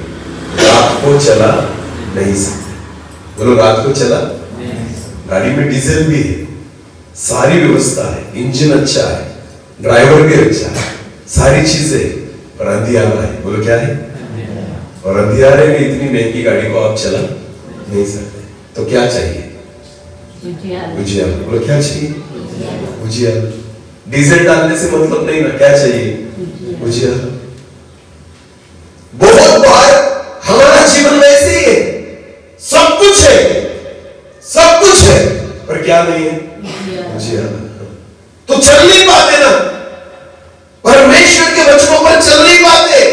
रात को चला नहीं सकते। बोलो रात को चला। गाड़ी में डीजल भी है, सारी व्यवस्था है, इंजन अच्छा है, ड्राइवर भी अच्छा है, सारी चीजें, पर अंधियारा है। बोलो क्या है? और अंधियारे में इतनी महंगी गाड़ी को आप चला नहीं सकते। तो क्या चाहिए? उजियाला। बोलो क्या चाहिए? उजियाला। डीजल डालने से मतलब नहीं ना, क्या चाहिए? उजियाला। बहुत बार हमारा जीवन वैसे ही है, सब कुछ है, सब कुछ है, पर क्या नहीं है? उजियाला। तो चल नहीं पाते ना, परमेश्वर के वचनों पर चल नहीं पाते,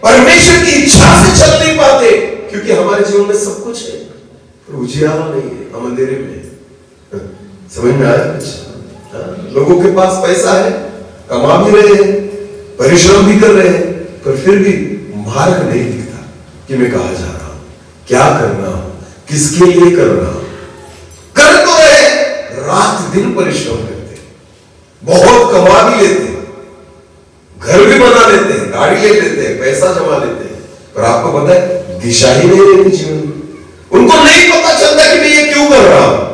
परमेश्वर की इच्छा से चल नहीं पाते, क्योंकि हमारे जीवन में सब कुछ है, पर उजियाला नहीं है, हम अंधेरे में। समझ में आया कुछ? लोगों के पास पैसा है, कमा भी रहे हैं, परिश्रम भी कर रहे हैं, पर फिर भी मार्ग नहीं दिखता कि मैं कहां जा रहा हूं, क्या करना हूं, किसके लिए कर रहा हूं। कर तो रहे, रात दिन परिश्रम करते, बहुत कमा भी लेते, घर भी बना लेते हैं, गाड़ी ले लेते हैं, पैसा जमा लेते हैं, पर आपको पता है दिशा ही नहीं रहती जीवन में। उनको नहीं पता चलता कि मैं ये क्यों कर रहा हूं,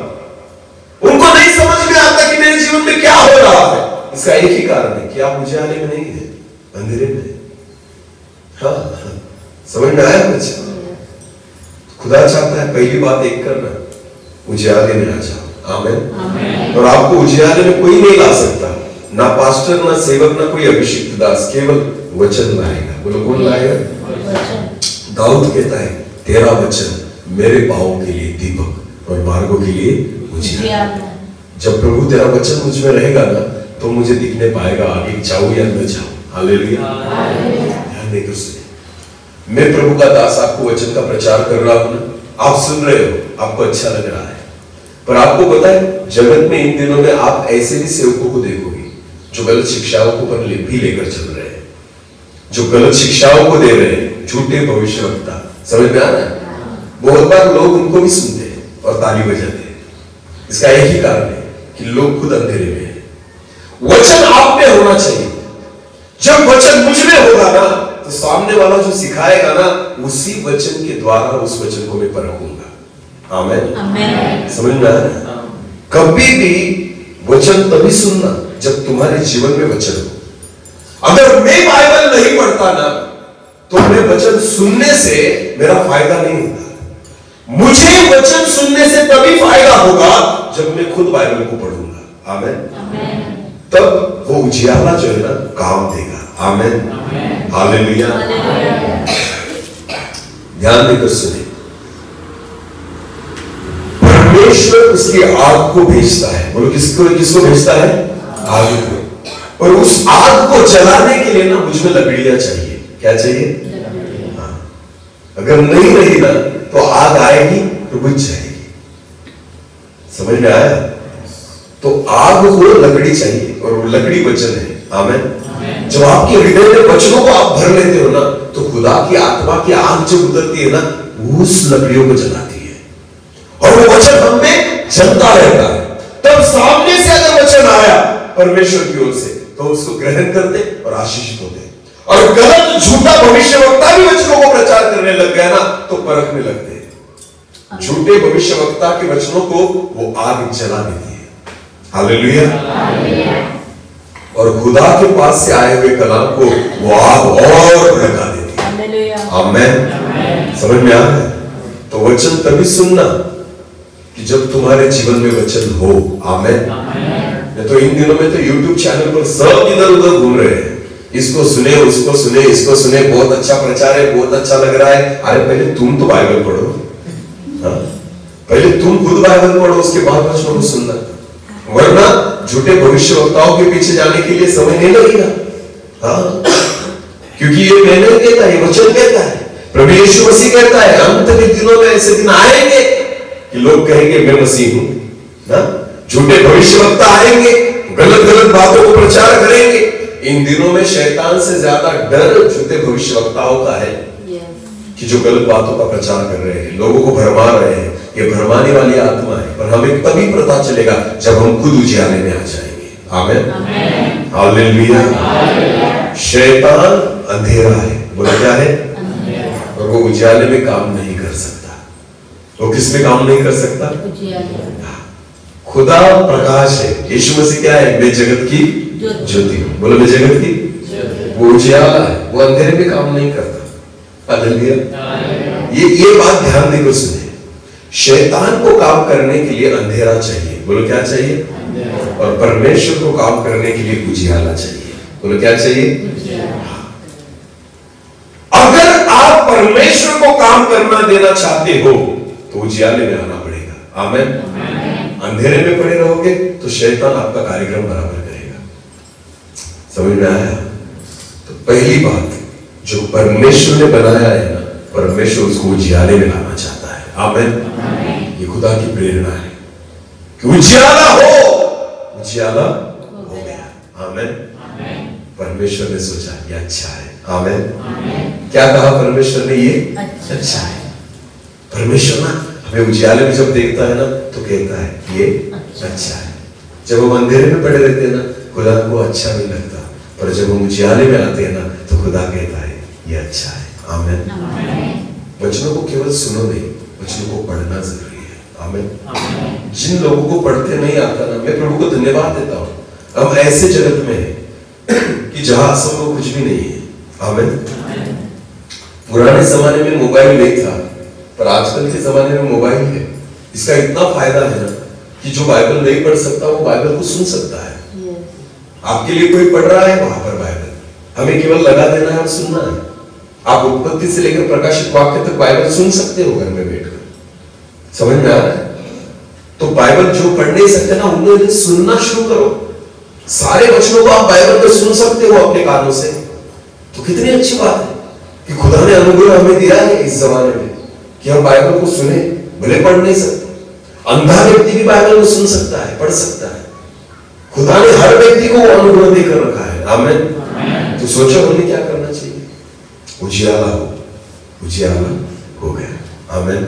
उनको नहीं समझ में आता कि मेरे जीवन में क्या हो रहा है। इसका एक ही कारण है कि आप उजियाले में नहीं है, अंधेरे में। हाँ, समझ में आया कुछ? खुदा चाहता है पहली बात एक करना, उजियाले में आ जाओ। आमीन। और आपको उजियाले में कोई नहीं ला सकता, ना पास्टर, ना सेवक, ना कोई अभिषिक्त दास, केवल वचन लाएगा। बोलो कौन लाएगा? दाऊद कहता है तेरा वचन मेरे पांवों के लिए दीपक और मार्गों के लिए उजियाला। जब प्रभु तेरा वचन मुझ में रहेगा ना, तो मुझे दिखने पाएगा आगे जाऊं या न जाऊं। हालेलुया। ध्यान देकर सुनिए, मैं प्रभु का दास आपको वचन का प्रचार कर रहा हूं ना, आप सुन रहे हो, आपको अच्छा लग रहा है, पर आपको पता है जगत में इन दिनों में आप ऐसे भी सेवकों को देखोगे जो गलत शिक्षाओं को पर भी लेकर चल रहे हैं, जो गलत शिक्षाओं को दे रहे हैं, झूठे भविष्यवक्ता। समझ में आ रहा है? बहुत बार लोग उनको भी सुनते हैं और ताली बजाते हैं। इसका एक ही कारण है कि लोग खुद अंधेरे में हैं। वचन आप में होना चाहिए। जब वचन मुझ में होगा ना, तो सामने वाला जो सिखाएगा ना, उसी वचन के द्वारा उस वचन को मैं परखूंगा। आमीन। समझ में आ रहा है? कभी भी वचन तभी सुनना जब तुम्हारे जीवन में वचन हो। अगर मैं बाइबल नहीं पढ़ता ना, तो मैं वचन सुनने से मेरा फायदा नहीं होता। मुझे वचन सुनने से तभी फायदा होगा जब मैं खुद बाइबल को पढ़ूंगा। आमीन। तब वो उजियाला जो है ना काम देगा। आमीन। हालेलुया। ध्यान देकर सुने, परमेश्वर उसकी आग को भेजता है। बोलो किसको किसको भेजता है? आग को। और उस आग को जलाने के लिए ना मुझ में लकड़ियां चाहिए। क्या चाहिए? हाँ। अगर नहीं रही ना तो आग आएगी तो बुझ जाएगी। समझ में आया? तो आग को लकड़ी चाहिए और वो लकड़ी वचन है। आमीन। जब आपके हृदय में वचनों को आप भर लेते हो ना तो खुदा की आत्मा की आग जब उतरती है ना उस लकड़ियों को जलाती है और वो वचन हम में जलता रहता है। तब सामने से अगर वचन आया परमेश्वर की ओर से तो उसको ग्रहण करते और आशीषित होते। और गलत झूठा भविष्यवक्ता भी वचनों को प्रचार करने लग गया ना तो परखने लगते हैं। झूठे भविष्यवक्ता के वचनों को वो आग जला देती है। हालेलुया। और खुदा के पास से आए हुए कलाम को वो आग और भड़का देती है। आमीन। समझ में आ रहा है? तो वचन तभी सुनना कि जब तुम्हारे जीवन में वचन हो। आमीन। तो इन दिनों में तो YouTube चैनल पर सब इधर उधर घूम रहे हैं। इसको सुने, उसको सुने, इसको सुने, बहुत अच्छा प्रचार है, बहुत अच्छा लग रहा है। अरे पहले तुम तो बाइबल पढ़ो। हाँ? पहले तुम खुद बाइबल पढ़ो, उसके बाद वचनों को सुनना। वरना झूठे भविष्यवक्ताओं के पीछे जाने के लिए समय नहीं लगेगा। हाँ? क्योंकि ये मैं नहीं कहता, ये वचन कहता है। प्रभु यीशु मसीह कहता है अंत के दिनों में ऐसे दिन आएंगे कि लोग कहेंगे मैं मसीह हूं। झूठे भविष्यवक्ता आएंगे, गलत गलत बातों को प्रचार करेंगे। इन दिनों में शैतान से ज्यादा डर झूठे भविष्यवक्ताओं का है कि जो गलत बातों का प्रचार कर रहे हैं, लोगों को भरमा रहे हैं। ये भरमाने वाली आत्मा है। पर हमें तभी पता चलेगा जब हम खुद उजियाले में आ जाएंगे। आमीन। हालेलुया। शैतान अंधेरा है। बोला क्या है? और वो उजियाले में काम नहीं कर सकता। वो किस में काम नहीं कर सकता? खुदा प्रकाश है। यीशु मसीह क्या है? मैं जगत की ज्योति हूं। बोलो मैं जगत की। वो उजियाला है, वो अंधेरे में काम नहीं करता। हालेलुया। ये बात ध्यान देकर सुने। शैतान को काम करने के लिए अंधेरा चाहिए। बोलो क्या चाहिए? और परमेश्वर को काम करने के लिए उजियाला चाहिए। बोलो क्या चाहिए? अगर आप परमेश्वर को काम करना देना चाहते हो तो उजियाले में आना पड़ेगा। आमीन। अंधेरे में पड़े रहोगे तो शैतान आपका कार्यक्रम बराबर करेगा। समझ में आया? तो पहली बात जो परमेश्वर ने बनाया है ना, परमेश्वर उसको उजियाले में लाना चाहता है। आमीन। ये खुदा की प्रेरणा है कि उजियाला हो। उजियाला हो गया। आमीन। परमेश्वर ने सोचा ये अच्छा है। आमीन। क्या कहा परमेश्वर ने? ये अच्छा है। परमेश्वर ना हमें उजियाले में जब देखता है ना तो कहता है ये अच्छा है। जब हम अंधेरे में पड़े रहते हैं ना खुदा को अच्छा नहीं लगता, पर जब हम उजियाले में आते हैं ना तो खुदा कहता है ये अच्छा है। आमीन। वचनों को केवल सुनो नहीं, वचनों को पढ़ना जरूरी है। आमीन। जिन लोगों को पढ़ते नहीं आता ना, मैं प्रभु को धन्यवाद देता हूँ हम ऐसे जगत में हैं कि जहां असंभव कुछ भी नहीं है। आमीन। पुराने जमाने में मोबाइल नहीं था, पर आजकल के जमाने में मोबाइल है। इसका इतना फायदा है ना कि जो बाइबल नहीं पढ़ सकता वो बाइबल को सुन सकता है। आपके लिए कोई पढ़ रहा है वहां पर बाइबल, हमें केवल लगा देना है और सुनना है। आप उत्पत्ति से लेकर प्रकाशित वाक्य तक बाइबल सुन सकते हो घर में बैठकर। समझ में आ रहा है? तो बाइबल जो पढ़ नहीं सकते ना उन्हें सुनना शुरू करो। सारे वचनों को आप बाइबल में सुन सकते हो अपने कानों से। तो कितनी अच्छी बात है कि खुदा ने अनुग्रह हमें दिया है इस जमाने में कि हम बाइबल को सुने। भले पढ़ नहीं सकते, अंधा व्यक्ति भी बाइबल को सुन सकता है, पढ़ सकता है। खुदा ने हर व्यक्ति को अनुग्रह देकर रखा है। आमीन। तो सोचो हमें क्या करना चाहिए? उजियाला हो। उजियाला हो गया। आमीन।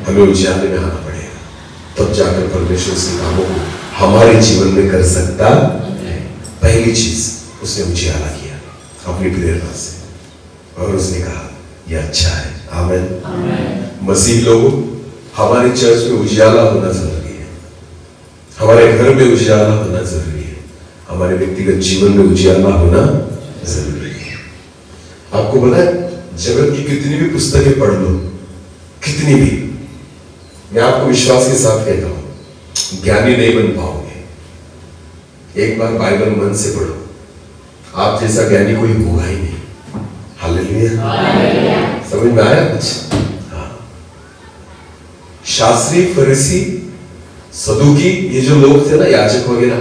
हमें उजियाले में आना पड़ेगा, तब जाकर परमेश्वर के कामों को हमारे जीवन में कर सकता है। पहली चीज उसने उजियाला किया अपनी प्रेरणा से और उसने कहा यह अच्छा है। आमीन। मसीह लोगों, हमारे चर्च में उजियाला होना जरूरी है, हमारे घर में उजियाला होना जरूरी है, हमारे व्यक्तिगत जीवन में उजियाला होना जरूरी है। आपको पता है जगत की कितनी भी पुस्तकें पढ़ लो, कितनी भी, मैं आपको विश्वास के साथ कहता हूं ज्ञानी नहीं बन पाओगे। एक बार बाइबल मन से पढ़ो, आप जैसा ज्ञानी कोई होगा ही नहीं। हालेलुया। समझ में आया कुछ? हाँ। शास्त्री फरीसी सदुकी, ये जो लोग थे ना, याजक वगैरह,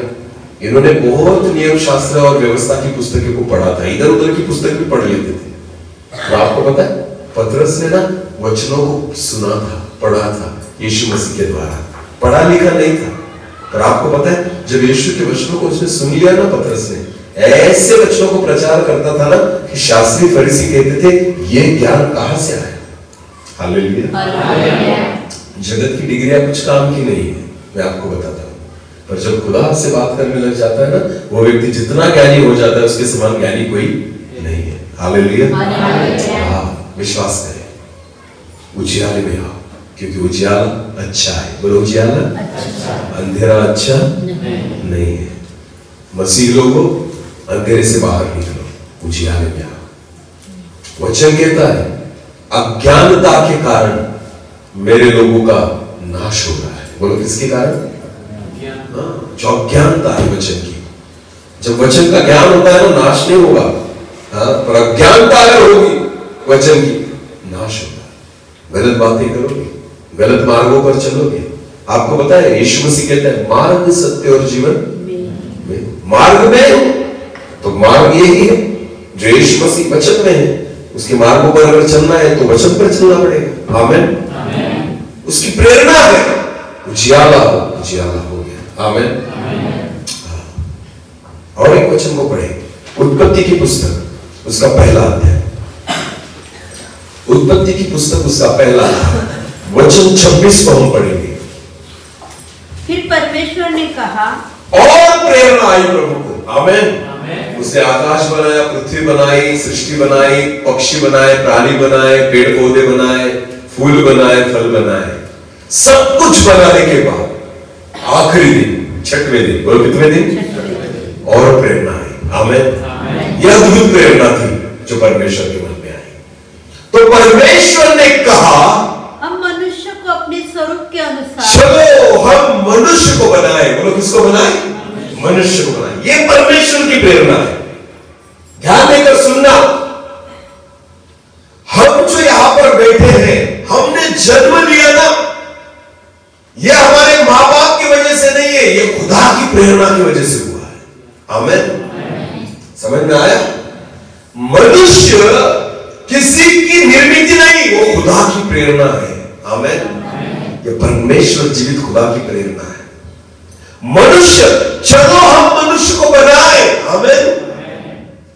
इन्होंने बहुत नियम शास्त्र और व्यवस्था की पुस्तकों को पढ़ा था, इधर उधर की पुस्तक भी पढ़ लेते थे। तो आपको पता है पतरस ने ना वचनों को सुना था, पढ़ा था यीशु मसीह के द्वारा, पढ़ा लिखा नहीं था। पर आपको पता है जब यीशु के वचनों को उसने सुन लिया ना, पतरस ने ऐसे वचनों को प्रचार करता था ना कि शास्त्री फरीसी कहते थे ये ज्ञान कहां से आया। हालेलुया। जगत की डिग्रियां कुछ काम की नहीं है, मैं आपको बताता हूं, पर जब खुदा से बात करने लग जाता है ना, वो व्यक्ति जितना ज्ञानी हो जाता है उसके समान ज्ञानी कोई नहीं है। हालेलुया। हाँ, विश्वास करें, उजियाले में आओ, क्योंकि उजियाला अच्छा है। बोलो उजियाला अच्छा, अंधेरा अच्छा नहीं है। मसीह लोगों, अंधेरे से बाहर निकलो, उजियाले में आओ। वचन कहता है अज्ञानता के कारण मेरे लोगों का नाश हो रहा है। बोलो किसके कारण? जो अज्ञानता है वचन की। जब वचन का ज्ञान होता है ना, नाश नहीं होगा, पर अज्ञानता अगर होगी वचन की, नाश होगा। गलत बातें करोगे, गलत मार्गों पर चलोगे। आपको पता है यीशु मसीह कहते हैं मार्ग, सत्य और जीवन में। मार्ग में हो तो मार्ग यही है जो यीशु मसीह वचन में है, उसके मार्गों पर अगर चलना है तो वचन पर चलना पड़ेगा। आमीन। उसकी प्रेरणा है, उजियाला हो गया। आमीन। और एक वचन को पढ़े, उत्पत्ति की पुस्तक उसका पहला अध्याय, उत्पत्ति की पुस्तक उसका पहला वचन 26 को हम पढ़ेंगे। फिर परमेश्वर ने कहा, और प्रेरणा आई प्रभु को। आमीन। उसने आकाश बनाया, पृथ्वी बनाई, सृष्टि बनाई, पक्षी बनाए, प्राणी बनाए, पेड़ पौधे बनाए, फूल बनाए, फल बनाए। सब कुछ बनाने के बाद आखिरी दिन, छठवें दिन, बोलो कितवें दिन? और प्रेरणा आई। आमीन। यह अद्भुत प्रेरणा थी जो परमेश्वर के मन में आई। तो परमेश्वर ने कहा हम मनुष्य को अपने स्वरूप के अनुसार, चलो हम मनुष्य को बनाए। बोलो किसको बनाए? मनुष्य को बनाए। ये परमेश्वर की प्रेरणा है। ध्यान देकर सुनना, हम जो यहां पर बैठे हैं, हमने जन्म लिया ना, यह हमारे मां बाप की वजह से नहीं है, यह खुदा की प्रेरणा की वजह से हुआ है। आमीन। समझ में आया? मनुष्य किसी की निर्मित नहीं, वो खुदा की प्रेरणा है। आमीन। यह परमेश्वर जीवित खुदा की प्रेरणा है। मनुष्य, चलो हम मनुष्य को बनाए। आमीन।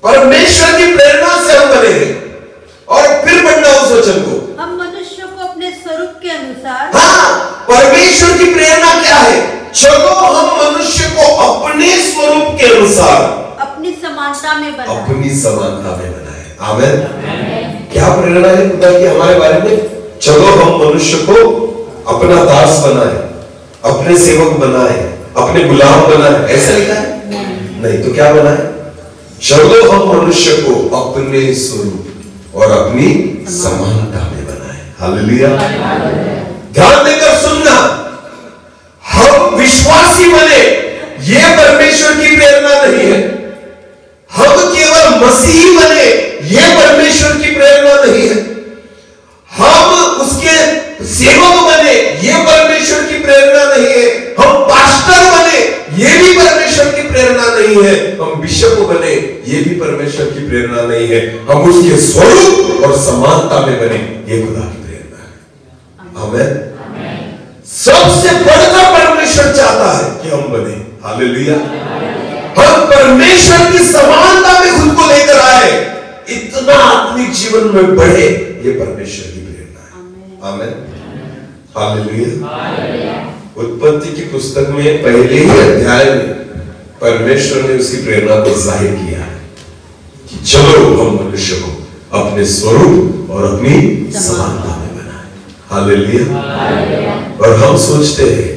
परमेश्वर की प्रेरणा से हम बने हैं। और फिर बढ़ना उस वचन को, हम मनुष्य को अपने स्वरूप के अनुसार। हाँ, परमेश्वर की प्रेरणा क्या है? चलो हम मनुष्य को अपने स्वरूप के अनुसार, अपनी समानता में बनाए। अपनी समानता में बनाए। आमीन। क्या प्रेरणा है खुदा की हमारे बारे में? चलो हम मनुष्य को अपना दास बनाए, अपने सेवक बनाए, अपने गुलाम बनाए। ऐसा लिखा है? नहीं तो क्या बनाए? चलो हम मनुष्य को अपने स्वरूप और अपनी समानता में बनाए। हालेलुया। ध्यान देकर सुनना, हम विश्वासी बने, यह परमेश्वर की प्रेरणा नहीं है। हम केवल मसीही बने, यह परमेश्वर की प्रेरणा नहीं है। हम उसके सेवक बने, यह परमेश्वर की प्रेरणा नहीं है। हम पास्टर बने, यह भी परमेश्वर की प्रेरणा नहीं है। हम बिशप बने, यह भी परमेश्वर की प्रेरणा नहीं है। हम उसके स्वरूप और समानता में बने, यह खुदा की प्रेरणा है। आमीन। सबसे बढ़कर परमेश्वर चाहता है कि हम बने। हालेलुया। हम परमेश्वर की समानता में खुद को लेकर आए, इतना आत्मिक जीवन में बढ़े, यह परमेश्वर की प्रेरणा है। आमीन। हालेलुया। उत्पत्ति की पुस्तक में पहले ही अध्याय में परमेश्वर ने उसकी प्रेरणा को जाहिर किया है कि चलो हम मनुष्य को अपने स्वरूप और अपनी समानता में बनाए। हालेलुया। और हम सोचते हैं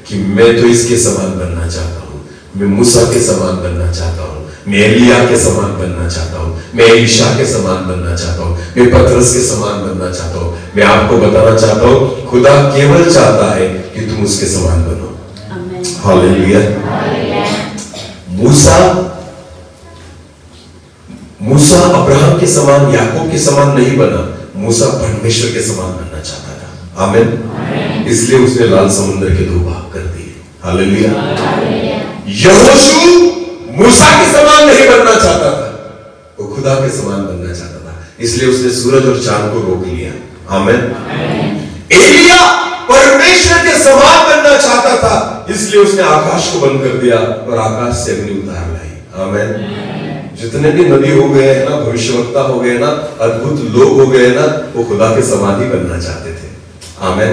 कि मैं तो इसके समान बनना चाहता हूं, मैं मूसा के समान बनना चाहता हूं, मैं एलिया के समान बनना चाहता हूं, मैं एलीशा के समान बनना चाहता हूं, मैं पतरस के समान बनना चाहता हूं। मैं आपको बताना चाहता हूं, खुदा केवल चाहता है कि तुम उसके समान बनो। हालेलुया। मूसा अब्राहम के समान, याकूब के समान नहीं बना, मूसा परमेश्वर के समान बनना चाहता था। आमीन। इसलिए उसने लाल समुद्र के 2 भाग कर दिए। हालेलुया। यहोशू मूसा के समान नहीं बनना चाहता था, वो खुदा के समान बनना चाहता था, इसलिए उसने सूरज और चांद को रोक लिया। आमीन। एलिया परमेश्वर के समान बनना चाहता था, इसलिए उसने आकाश को बंद कर दिया और आकाश से अग्नि उतार लाई। आमीन। जितने भी नबी हो गए हैं ना, भविष्यवक्ता हो गए ना, अद्भुत लोग हो गए ना, वो खुदा के समान ही बनना चाहते थे। आमीन।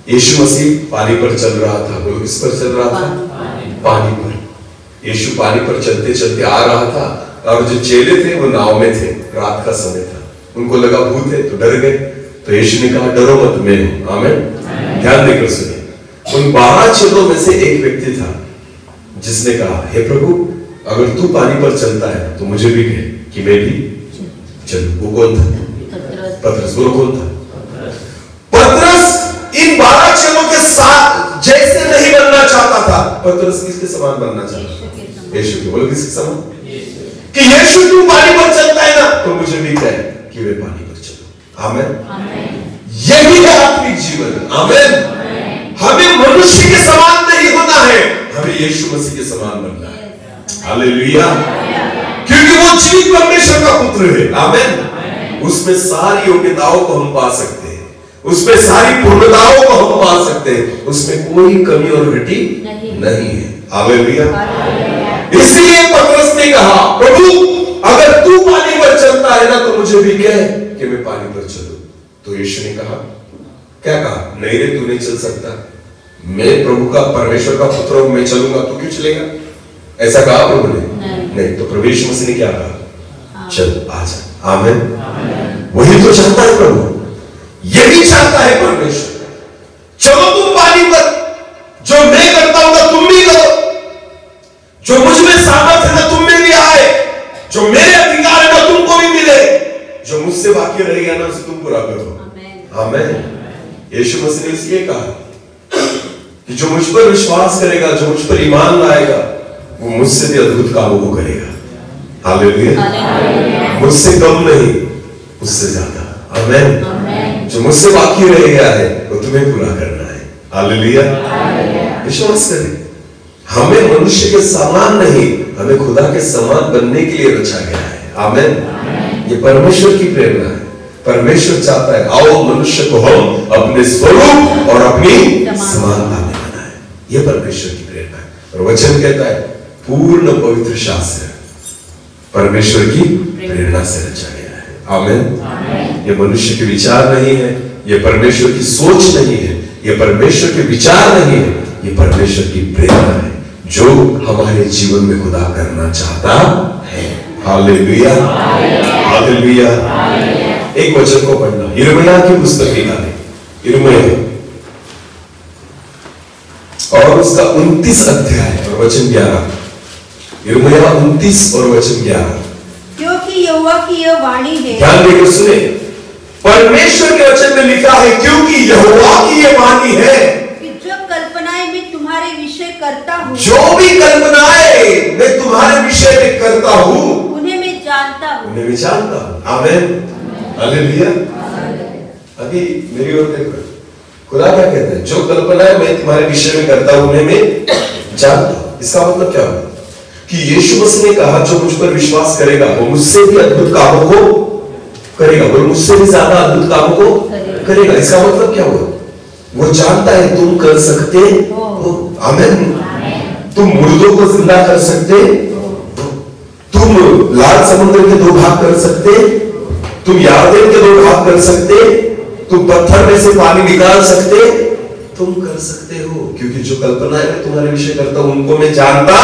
यीशु मसीह पानी पर चल रहा था, वो किस पर चल रहा था? पानी पर। यीशु पानी पर चलते चलते आ रहा था और जो चेले थे वो नाव में थे, रात का समय था, उनको लगा भूत है तो डर गए। तो यीशु ने कहा डरो मत, मैं हूं। आमीन। ध्यान देकर सुनिए। उन 12 चेलों में से एक व्यक्ति था जिसने कहा हे प्रभु, अगर तू पानी पर चलता है तो मुझे भी कहे कि मैं भी चलूं। वो कौन था? पतरस। बोलो कौन था? पतरस इन 12 चेलों के साथ जैसे नहीं बनना चाहता था। पतरस किसके समान बनना चाहता था? यीशु के। बोलो किसके समान? कि यीशु तू पानी पर चलता है ना, तो मुझे भी कहे कि मैं पानी पर चलूं। आमीन। यही है आत्मिक जीवन। आमीन। हमें मनुष्य के समान नहीं होना है, हमें यीशु मसीह के समान बनना है। हालेलुया। क्योंकि वो जीवित परमेश्वर का पुत्र है। आमीन। उसमें सारी योग्यताओं को हम पा सकते हैं, उसमें सारी पूर्णताओं को हम पा सकते हैं, उसमें कोई कमी और घटी नहीं है। हालेलुया। इसलिए पतरस ने कहा प्रभु, अगर तू पानी पर चलता है ना, तो मुझे भी कह कि मैं पानी पर चलूं। तो यीशु ने कहा, क्या कहा? नहीं रे, तू नहीं चल सकता, मैं प्रभु का, परमेश्वर का पुत्र हूं, मैं चलूंगा, तू क्यों चलेगा? ऐसा कहा प्रभु ने? नहीं। तो प्रभु यीशु मसीह ने क्या कहा? चल आजा। आमीन। वही तो चाहता है प्रभु, यही चाहता है परमेश्वर। चलो तुम पानी पर, जो मैं करता हूं ना तुम भी करो, जो मुझ में सामर्थ है ना तुम में भी आए, जो मेरे अधिकार है ना तुमको भी मिले, जो मुझसे बाकी रहेगा ना उसे तुम पूरा करो। आमीन। यीशु मसीह ने इसलिए कहा कि जो मुझ पर विश्वास करेगा, जो मुझ पर ईमान लाएगा, वो मुझसे भी अद्भुत कामों को करेगा। हालेलुया। मुझसे कम नहीं, उससे ज्यादा। आमीन। जो मुझसे बाकी रह गया है वो तुम्हें पूरा करना है। हालेलुया। विश्वास करें, हमें मनुष्य के समान नहीं, हमें खुदा के समान बनने के लिए रचा गया है। आमीन। ये परमेश्वर की प्रेरणा है। परमेश्वर चाहता है आओ मनुष्य को हम अपने स्वरूप और अपनी समानता में बनाएं। ये परमेश्वर की प्रेरणा है। और वचन कहता है पूर्ण पवित्र शास्त्र परमेश्वर की प्रेरणा से रचा गया है। आमीन। ये मनुष्य के विचार नहीं है, ये परमेश्वर की सोच नहीं है, ये परमेश्वर के विचार नहीं है, ये परमेश्वर की प्रेरणा है जो हमारे जीवन में खुदा करना चाहता है। हालेलुया। हालेलुया। एक वचन को पढ़ना, यिर्मयाह की पुस्तक निकालें, यिर्मयाह और उसका 29 अध्याय और वचन 11। यिर्मयाह 29 और वचन 11। क्योंकि यहोवा की यह वाणी है। ध्यान देकर सुने, परमेश्वर के वचन में लिखा है क्योंकि यहोवा की यह वाणी है कि जो कल्पनाएं मैं तुम्हारे विषय करता हूँ, जो भी कल्पनाएं मैं तुम्हारे विषय में करता हूँ, उन्हें मैं जानता हूँ। उन्हें मैं जानता हूँ। आमीन। हालेलुया। अभी मेरी ओर देखो, खुदा क्या कहते हैं? जो कल्पनाएं मैं तुम्हारे विषय में करता हूं उन्हें मैं जानता हूं। इसका मतलब क्या हुआ? कि यीशु मसीह ने कहा जो मुझ पर विश्वास करेगा वो मुझसे भी अद्भुत कामों को करेगा, वो मुझसे भी ज्यादा अद्भुत कामों को करेगा। इसका मतलब क्या हुआ? वो जानता है तुम कर सकते हो। आमीन। तुम मुर्दों को जिंदा कर सकते हो, तुम लाल समुद्र के 2 भाग कर सकते, तुम यारदेन के 2 भाग कर सकते, तुम पत्थर में से पानी निकाल सकते, तुम कर सकते हो। क्योंकि जो कल्पनाएं मैं तुम्हारे विषय करता हूं उनको मैं जानता।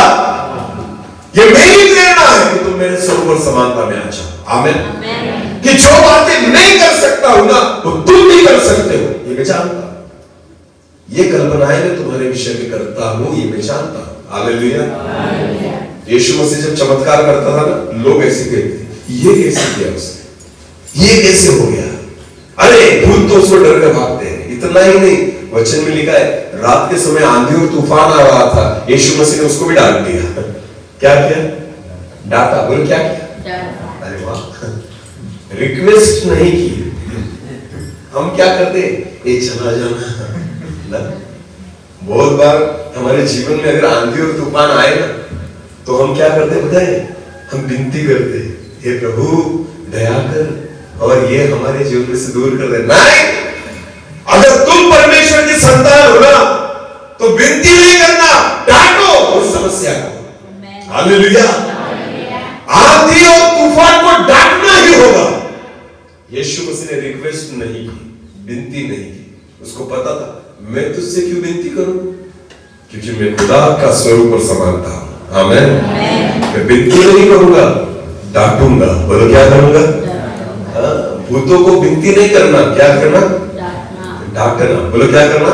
ये मेरी प्रेरणा है कि तुम मेरे स्वरूप और समानता में आ जाओ। आमीन। कि जो बातें मैं कर सकता हूं ना वो तुम भी कर सकते हो, ये मैं जानता। ये कल्पनाएं मैं तुम्हारे विषय में करता हूं, ये मैं जानता हूं। हालेलुया। यीशु मसीह जब चमत्कार करता था ना, लोग ऐसे कहते ये कैसे किया उसने, ये कैसे हो गया? अरे भूत तो उसको डर कर भागते हैं। इतना ही नहीं, वचन में लिखा है रात के समय आंधी और तूफान आ रहा था, यीशु मसीह ने उसको भी डांट दिया। क्या किया? डांटा। बोलो क्या किया? अरे वाह, रिक्वेस्ट नहीं की। हम क्या करते? ये चला जाना, बहुत बार हमारे जीवन में अगर आंधी और तूफान आए ना, तो हम क्या करते बताए? हम विनती करते, हे प्रभु दया कर और ये हमारे जीवन में से दूर कर दे। नहीं, अगर तुम परमेश्वर की संतान हो ना, तो विनती नहीं करना, डांटो उस समस्या को। हालेलुया। आंधी और तूफान को डांटना ही होगा। यीशु मसीह ने रिक्वेस्ट नहीं की, विनती नहीं की। उसको पता था मैं तुझसे क्यों विनती करूं, क्योंकि मैं खुदा का स्वरूप और समानता हूं। आमीन। मैं विनती नहीं करूंगा, डांटूंगा। बोलो क्या करूंगा? भूतों को विनती नहीं करना, क्या करना? डांटना। बोलो क्या करना?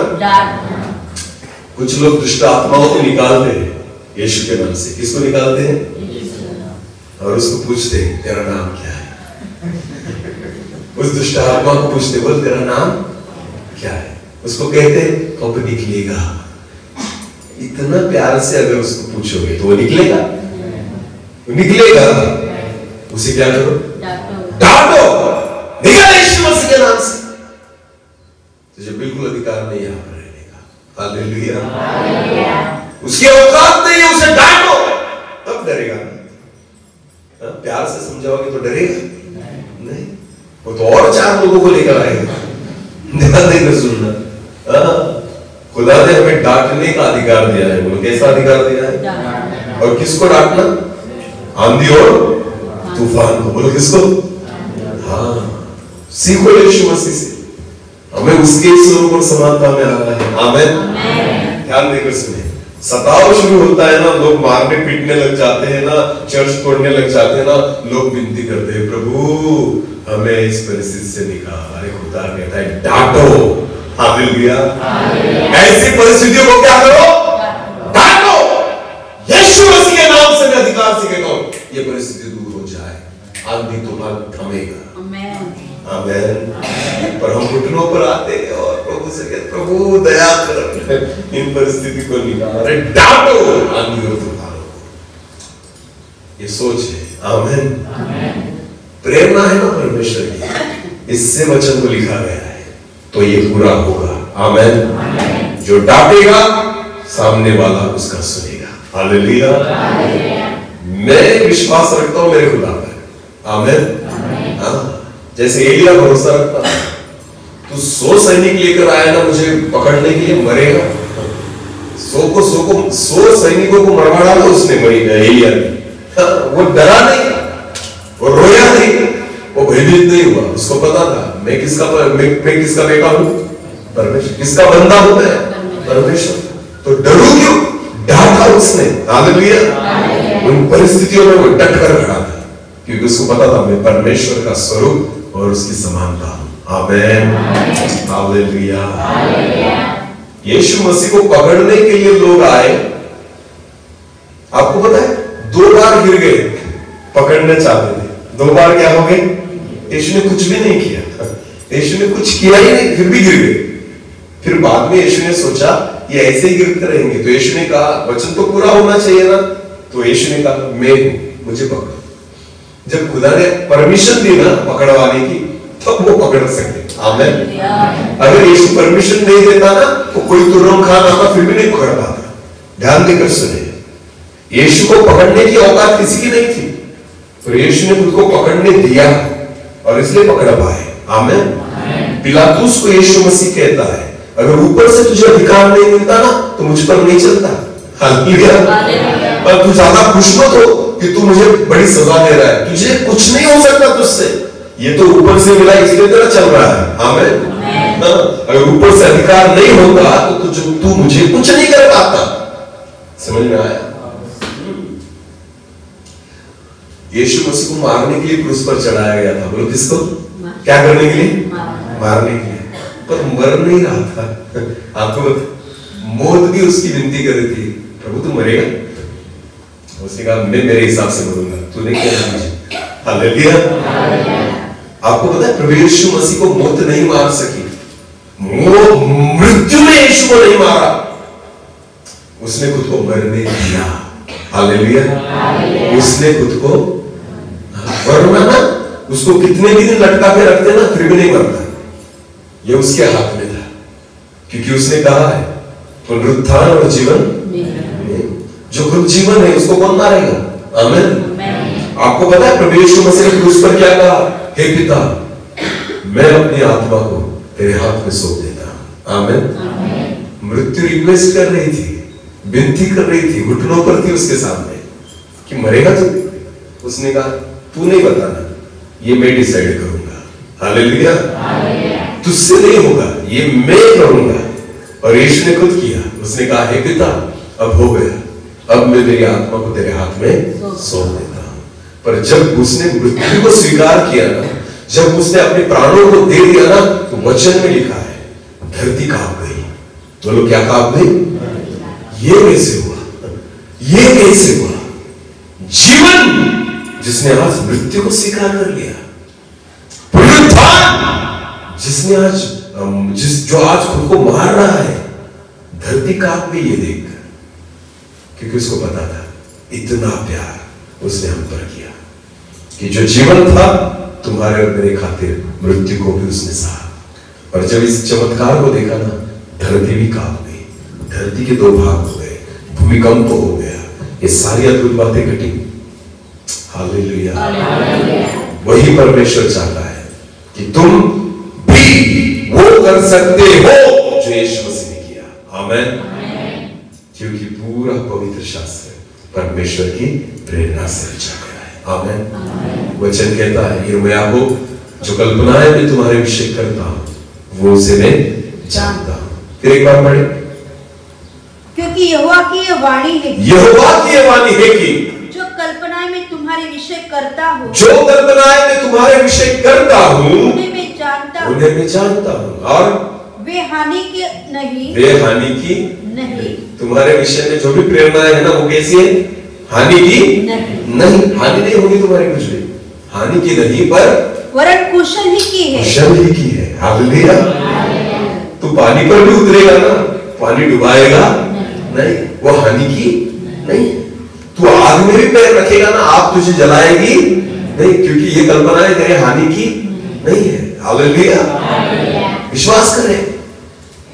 कुछ लोग दुष्ट आत्माओं को निकालते हैं यीशु के नाम से। किसको निकालते हैं? और उसको पूछते हैं तेरा नाम क्या है? उस दुष्ट आत्मा को पूछते, बोल तेरा नाम क्या है? उसको कहते कब निकलेगा। इतना प्यार से अगर उसको पूछोगे तो वो निकलेगा? निकलेगा। उसे क्या करो? डांटो। निकल यीशु मसीह के नाम से। तुझे बिल्कुल अधिकार नहीं यहाँ पर रहने का। हालेलुया। उसकी औकात नहीं है, उसे डांटो, तब डरेगा। प्यार से समझाओगे तो डरेगा नहीं, वो तो और 4 लोगों को लेकर आएगा। ध्यान देकर सुनना। खुदा ने हमें डांटने का अधिकार दिया है। बोलो कैसा अधिकार दिया है? और किसको डांटना? आंधी और तूफान को। बोलो किसको? हाँ, सीखो यीशु मसीह से, हमें उसके स्वरूप और समानता में आना है। आमीन। ध्यान देकर सुने। सताव शुरू होता है ना, लोग मारने पीटने लग जाते हैं ना, चर्च तोड़ने लग जाते हैं ना, लोग विनती करते हैं प्रभु हमें इस परिस्थिति से निकाल। अरे खुदा कहता है डांटो। हालेलुया। ऐसी परिस्थितियों को क्या करो? डांटो। यीशु मसीह के नाम से मैं अधिकार से कहता हूं ये परिस्थिति दूर हो जाए, आंधी तूफान थमेगा। आमीन। पर हम घुटनों पर आते हैं और प्रभु से कहते प्रभु दया कर इन परिस्थिति को निकाल। अरे डांटो आंधी और तूफानों को। ये सोच है। आमीन। प्रेरणा है ना परमेश्वर की, इससे वचन को लिखा गया है, तो ये पूरा होगा। आमीन। जो डांटेगा सामने वाला उसका सुनेगा। हालेलुया। मैं विश्वास रखता हूं मेरे खुदा पर। आमीन। हाँ, जैसे एलिया भरोसा रखता था, तो 100 सैनिक लेकर आया ना मुझे पकड़ने के लिए, मरेगा। 100 सैनिकों को मरवा डाला उसने, एलिया ने। वो डरा नहीं, वो रोया नहीं, वो भयभीत नहीं हुआ। उसको पता था मैं किसका बेटा हूं? परमेश्वर। किसका बंदा हूं मैं? परमेश्वर। तो डरू क्यों? डांटा उसने। हालेलुया। उन परिस्थितियों में वो डट कर खड़ा था, क्योंकि उसको पता था मैं परमेश्वर का स्वरूप और उसकी समानता हूं। आमीन। हालेलुया। यीशु मसीह को पकड़ने के लिए लोग आए। आपको पता है 2 बार गिर गए, पकड़ने चाहते थे। 2 बार क्या हो गए? यीशु ने कुछ भी नहीं किया। यीशु ने कुछ किया ही नहीं, फिर भी गिर गए। फिर बाद में यीशु ने सोचा ये ऐसे ही गिरते रहेंगे, तो यीशु ने कहा वचन तो पूरा होना चाहिए ना, तो यीशु ने कहा मैं हूं, मुझे पकड़ो। जब खुदा ने परमिशन दी ना पकड़वाने की, तब वो पकड़ सकते। आमीन। अगर यीशु परमिशन नहीं देता ना, तो कोई तुरम खान आता फिर भी नहीं पकड़ पाता। ध्यान देकर सुने, यीशु को पकड़ने की औकात किसी की नहीं थी, तो यीशु ने खुद को पकड़ने दिया और इसलिए पकड़ पाए। आमीन। पिलातुस को यीशु मसीह कहता है अगर ऊपर से तुझे अधिकार नहीं मिलता ना, तो मुझ पर नहीं चलता। हालेलुया। पर तू ज्यादा खुश मत हो कि तू मुझे बड़ी सजा दे रहा है, तुझे कुछ नहीं हो सकता तुझसे, ये तो ऊपर से मिला इसलिए तेरा चल रहा है। आमीन। अगर ऊपर से अधिकार नहीं होता तो तू मुझे कुछ नहीं कर पाता। समझ में आया? यीशु मसीह को मारने के लिए क्रूस पर चढ़ाया गया था। बोलो किसको? क्या करने के लिए? मारने के लिए। पर मर नहीं रहा था। आपको मौत भी उसकी विनती कर रही थी, प्रभु तू मरेगा? उसने कहा मैं मेरे हिसाब से मरूंगा, तूने क्या मुझे। हालेलुया। आपको पता है प्रभु यीशु मसीह को मौत नहीं मार सकी, मृत्यु ने यीशु को नहीं मारा, उसने खुद को मरने दिया। हालेलुया। उसने खुद को, वरना ना उसको कितने भी दिन लटका के रखते ना फिर भी नहीं मरता। ये उसके हाथ में था, क्योंकि उसने कहा है पुनरुत्थान और जीवन नहीं। जो खुद जीवन है उसको कौन मारेगा? आमीन। आपको पता है प्रभु यीशु मसीह ने क्रूस पर क्या कहा? हे पिता, मैं अपनी आत्मा को तेरे हाथ में सौंप देता हूं। आमीन। मृत्यु रिक्वेस्ट कर रही थी, विनती कर रही थी, घुटनों पर थी उसके सामने कि मरेगा तू। उसने कहा तू नहीं बताना, ये मैं डिसाइड करूंगा। हालेलुया। तुझसे नहीं होगा, ये मैं करूंगा। और यीशु ने खुद किया। उसने कहा हे पिता, अब हो गया, अब मैं मेरी आत्मा को तेरे हाथ में सौंप देता हूं। पर जब उसने मृत्यु को स्वीकार किया ना, जब उसने अपने प्राणों को दे दिया ना, तो वचन में लिखा है धरती कांप गई। बोलो क्या कांप गई? ये कैसे हुआ? ये कैसे हुआ? जीवन जिसने आज मृत्यु को स्वीकार कर लिया, पुनरुत्थान जिसने आज जो आज खुद को मार रहा है, धरती कांप गई ये देखकर, क्योंकि उसको पता था इतना प्यार उसने हम पर किया कि जो जीवन था तुम्हारे और मेरे खातिर मृत्यु को भी उसने सहा। और जब इस चमत्कार को देखा ना, धरती भी कांप गई, धरती के 2 भाग हो गए, भूमिकंप हो गया, ये सारी अद्भुत बातें घटी। हालेलुया। वही परमेश्वर चाहता है कि तुम भी वो कर सकते हो जो यीशु मसीह ने किया। आमीन। क्योंकि पूरा पवित्र शास्त्र परमेश्वर की प्रेरणा से रचा गया है। आमीन। वचन कहता है यिर्मयाह को, जो कल्पनाएं मैं तुम्हारे विषय करता हूं वो उसे मैं जानता हूं। फिर एक बार पढ़े। क्योंकि यहोवा की यह वाणी है, यहोवा की यह वाणी है कि जो कल्पनाएं मैं तुम्हारे विषय करता हूँ, जो कल्पनाएं मैं तुम्हारे विषय करता हूँ उन्हें मैं जानता हूँ, उन्हें मैं जानता हूँ, और वे हानि की नहीं, वे हानि की नहीं। तुम्हारे विषय में जो भी प्रेरणाएं है ना, वो कैसी है? हानि की नहीं। हानि नहीं होगी तुम्हारी कुछ भी, हानि की नहीं, पर वरन कुशल ही की है। कुशल ही की है। हालेलुया। तू पानी पर भी उतरेगा ना, पानी डुबाएगा नहीं, वो हानि की नहीं। तू आग में भी पैर रखेगा ना, आग तुझे जलाएगी नहीं, क्योंकि ये कल्पनाएं तेरे हानि की नहीं है। हालेलुया। विश्वास करें,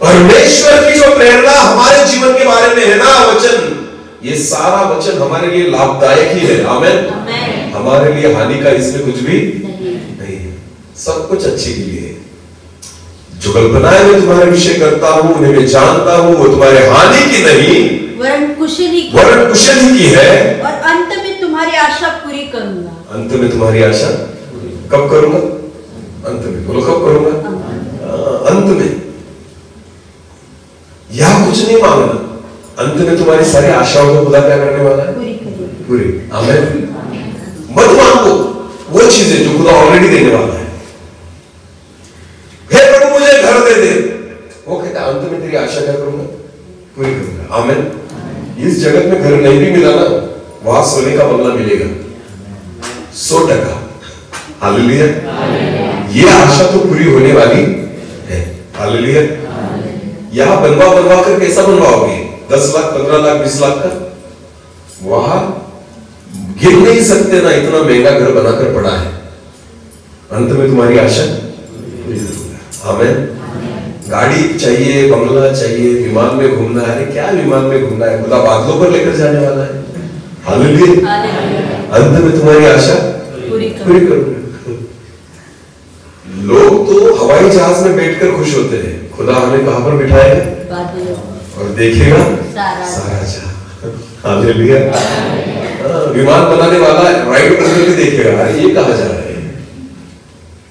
परमेश्वर की जो प्रेरणा हमारे जीवन के बारे में है ना, वचन, ये सारा वचन हमारे लिए लाभदायक ही है। आमीन। हमारे लिए हानि का इसमें कुछ भी नहीं है, सब कुछ अच्छे के लिए है। जो कल्पनाएं मैं तुम्हारे विषय करता हूं उन्हें मैं जानता हूं, वो तुम्हारे हानि की नहीं वरन कुशल ही की है। और अंत में तुम्हारी आशा पूरी करूंगा। अंत में तुम्हारी आशा कब करूंगा? अंत में। बोलो कब करूंगा? अंत में। यह कुछ नहीं मांगना, अंत में तुम्हारी सारी आशाओं को खुदा क्या करने वाला है? पूरी। आमीन। मत मांगो वो चीजें जो खुदा ऑलरेडी देने वाला है। हे प्रभु मुझे घर दे दे, वो कहता है अंत में तेरी आशा क्या करूंगा? पूरी करूंगा। आमीन। इस जगत में घर नहीं भी मिला ना, वहां सोने का बंगला मिलेगा 100%। हालेलुया। ये आशा तो पूरी होने वाली है। हालेलुया। यहां बनवा कर कैसा बनवाओगे? 10 लाख, 15 लाख, 20 लाख का? वहां गिर नहीं सकते ना, इतना महंगा घर बनाकर पड़ा है। अंत में तुम्हारी आशा पूरी करूंगा। आमीन। गाड़ी चाहिए, बंगला चाहिए, विमान में घूमना है। क्या विमान में घूमना है? खुदा बादलों पर लेकर जाने वाला है। हालेलुया। अंत में तुम्हारी आशा पूरी करूंगा। लोग तो हवाई जहाज में बैठकर खुश होते हैं, खुदा हमें कहां पर बिठाएगा? और देखेगा सारा जहां। हालेलुया। विमान बनाने वाला राइड करके भी देखेगा, अरे ये कहां जा रहा है?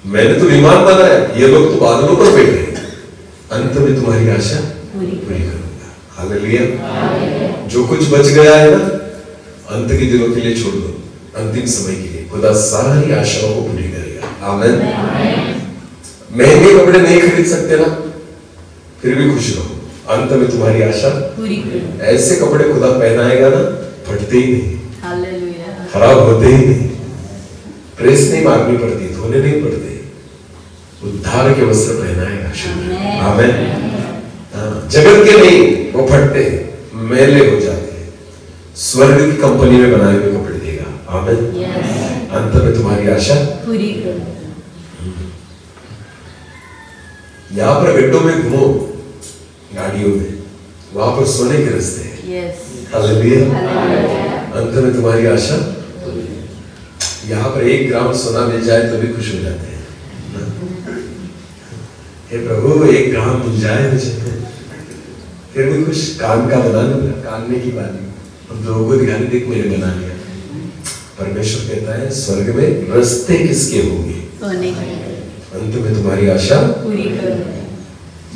मैंने तो विमान बनाया, ये लोग तो बादलों पर बैठे हैं। अंत में तुम्हारी आशा पूरी करूंगा। हालेलुया। जो कुछ बच गया है ना, अंत के दिनों के लिए छोड़ दो, अंतिम समय के लिए खुदा सारी आशाओं को पूरी करेगा। आमीन। महंगे कपड़े नहीं खरीद सकते ना, फिर भी खुश रहो, अंत में तुम्हारी आशा पूरी करेगा। ऐसे कपड़े खुदा पहनाएगा ना, फटते ही नहीं, हालेलुया, खराब होते ही नहीं, प्रेस नहीं मारनी पड़ती, धोने नहीं पड़ते, उद्धार के वस्त्र पहनाएगा। आमीन। जगत के नहीं, वो फटते मैले हो जाते हैं, स्वर्ग की कंपनी में बनाए हुए कपड़े देगा। आमीन। अंत में तुम्हारी आशा पूरी करेगा। यहां पर गड्ढों में घूमो, गाड़ियों में, वहां पर सोने के रास्ते हैं। Yes. हालेलुया। Hallelujah. अंत में तुम्हारी आशा, यहाँ पर 1 ग्राम सोना मिल जाए तो भी खुश हो जाते हैं। हे प्रभु 1 ग्राम मिल जाए मुझे, फिर भी खुश। कान का बना लूंगा, कान में की बात नहीं, हम लोगों को दिखाने देख मेरे बना लिया। परमेश्वर कहता है स्वर्ग में रास्ते किसके होंगे? सोने के। अंत में तुम्हारी आशा पूरी करो।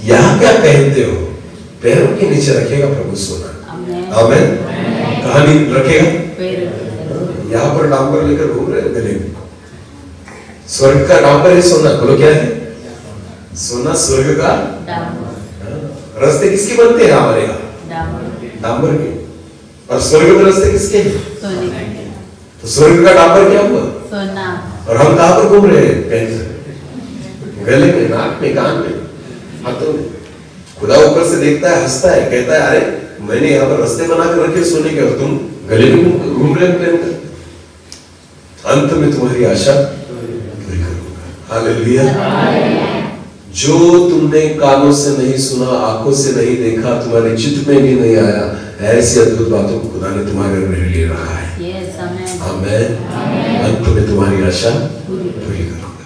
यहाँ क्या पहनते हो? पैरों के नीचे रखेगा प्रभु सोना। आमेन। कहाँ रखेगा? यहाँ पर डांबर लेकर घूम रहे हो गले में। स्वर्ग का डांबर है सोना। बोलो क्या है? सोना स्वर्ग का डांबर। रास्ते किसके बनते हैं हमारे यहाँ? डांबर के। और स्वर्ग में रास्ते किसके हैं? सोने के। तो स्वर्ग का डांबर क्या हुआ? सोना। और हम कहाँ पर घूम रहे हैं? पहन गले में, नाक में, कान में, हाथों में। खुदा ऊपर से देखता है, हंसता है, कहता है अरे मैंने यहाँ पर रास्ते बना कर रखे सोने के और तुम गले में घूम रहे हो। अंत में तुम्हारी आशा पूरी करूंगा। हालेलुया। जो तुमने कानों से नहीं सुना, आंखों से नहीं देखा, तुम्हारे चित्त में भी नहीं आया, ऐसी अद्भुत बातों को खुदा ने तुम्हारे लिए रखा है। आमेन। अंत में तुम्हारी आशा पूरी करूंगा।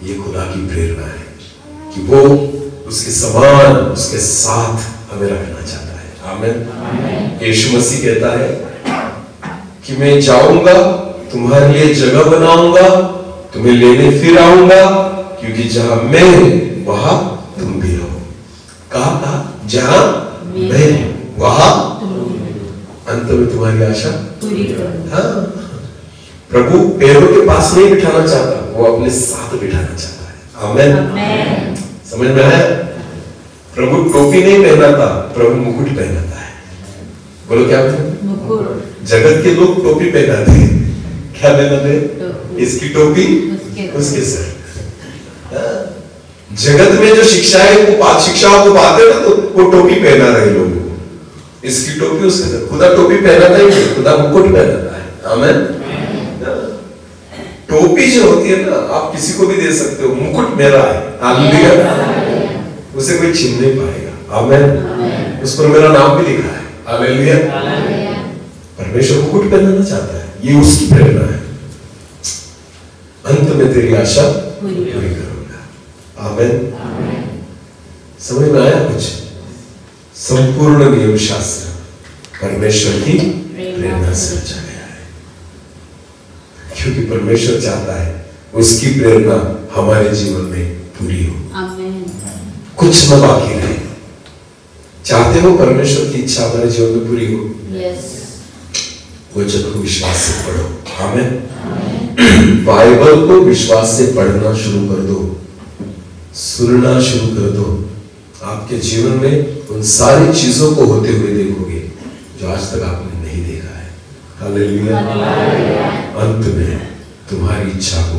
ये खुदा की प्रेरणा है कि वो उसके समान, उसके साथ हमें रखना चाहता है। आमेन। यीशु मसीह कहता है कि मैं जाऊंगा, तुम्हारे लिए जगह बनाऊंगा, तुम्हें लेने फिर आऊंगा, क्योंकि जहां मैं वहां तुम भी रहो। कहा? जहां मैं वहां अंत में तुम्हारी आशा पूरी करो। हाँ, प्रभु पैरों के पास नहीं बिठाना चाहता, वो अपने साथ बिठाना चाहता है। आमेन। समझ में आया? प्रभु टोपी नहीं पहनाता, प्रभु मुकुट पहनाता है। बोलो क्या? मुकुट। जगत के लोग टोपी पहनाते हैं, क्या पहनाते? इसकी टोपी उसके सर। जगत में जो शिक्षाओं को पाते ना, तो वो टोपी पहना रहे लोग, इसकी टोपी उसके सर। खुदा टोपी पहनाता ही नहीं, खुदा मुकुट पहनाता है। आमेन। टोपी जो होती है ना, आप किसी को भी दे सकते हो, मुकुट मेरा है। हालेलुया। उसे कोई छीन नहीं पाएगा। आमेन। उस पर मेरा नाम भी लिखा है। हालेलुया। परमेश्वर मुकुट पहनाना चाहता है, ये उसकी प्रेरणा है। अंत में तेरी आशा पूरी करूंगा। आमेन। समझ में आया कुछ? संपूर्ण नियम शास्त्र परमेश्वर की प्रेरणा से रचा गया है, क्योंकि परमेश्वर चाहता है उसकी प्रेरणा हमारे जीवन में पूरी हो। आमेन। कुछ न बाकी रहे। चाहते हो परमेश्वर की इच्छा हमारे जीवन में पूरी हो? यस। वचन को विश्वास से पढ़ो। आमेन। बाइबल को विश्वास से पढ़ना शुरू कर दो, सुनना शुरू कर दो। आपके जीवन में उन सारी चीजों को होते हुए देखोगे जो आज तक आपने नहीं देखा है। हालेलुया। अंत में तुम्हारी इच्छा को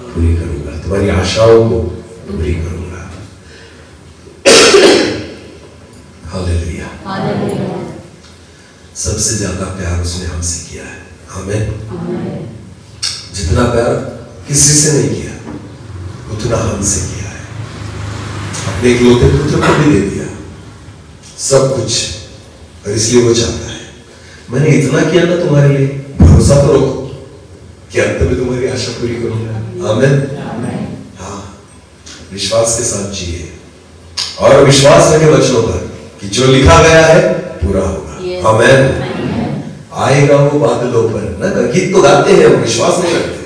पूरी करूंगा, तुम्हारी आशाओं को पूरी करूंगा। हालेलुया। सबसे ज्यादा प्यार उसने हमसे किया है। आमेन। जितना प्यार किसी से नहीं किया, उतना हमसे किया है। अपने इकलौते पुत्र को भी दे दिया सब कुछ, और इसलिए वो चाहता है मैंने इतना किया ना तुम्हारे लिए, भरोसा तो रखो कि अंत में तुम्हारी आशा पूरी करूंगा। आमेन। हाँ, विश्वास के साथ जिए और विश्वास रखे वचनों पर कि जो लिखा गया है पूरा होगा। आमेन। आएगा वो बादलों पर ना। गीत तो गाते हैं, विश्वास नहीं रखते।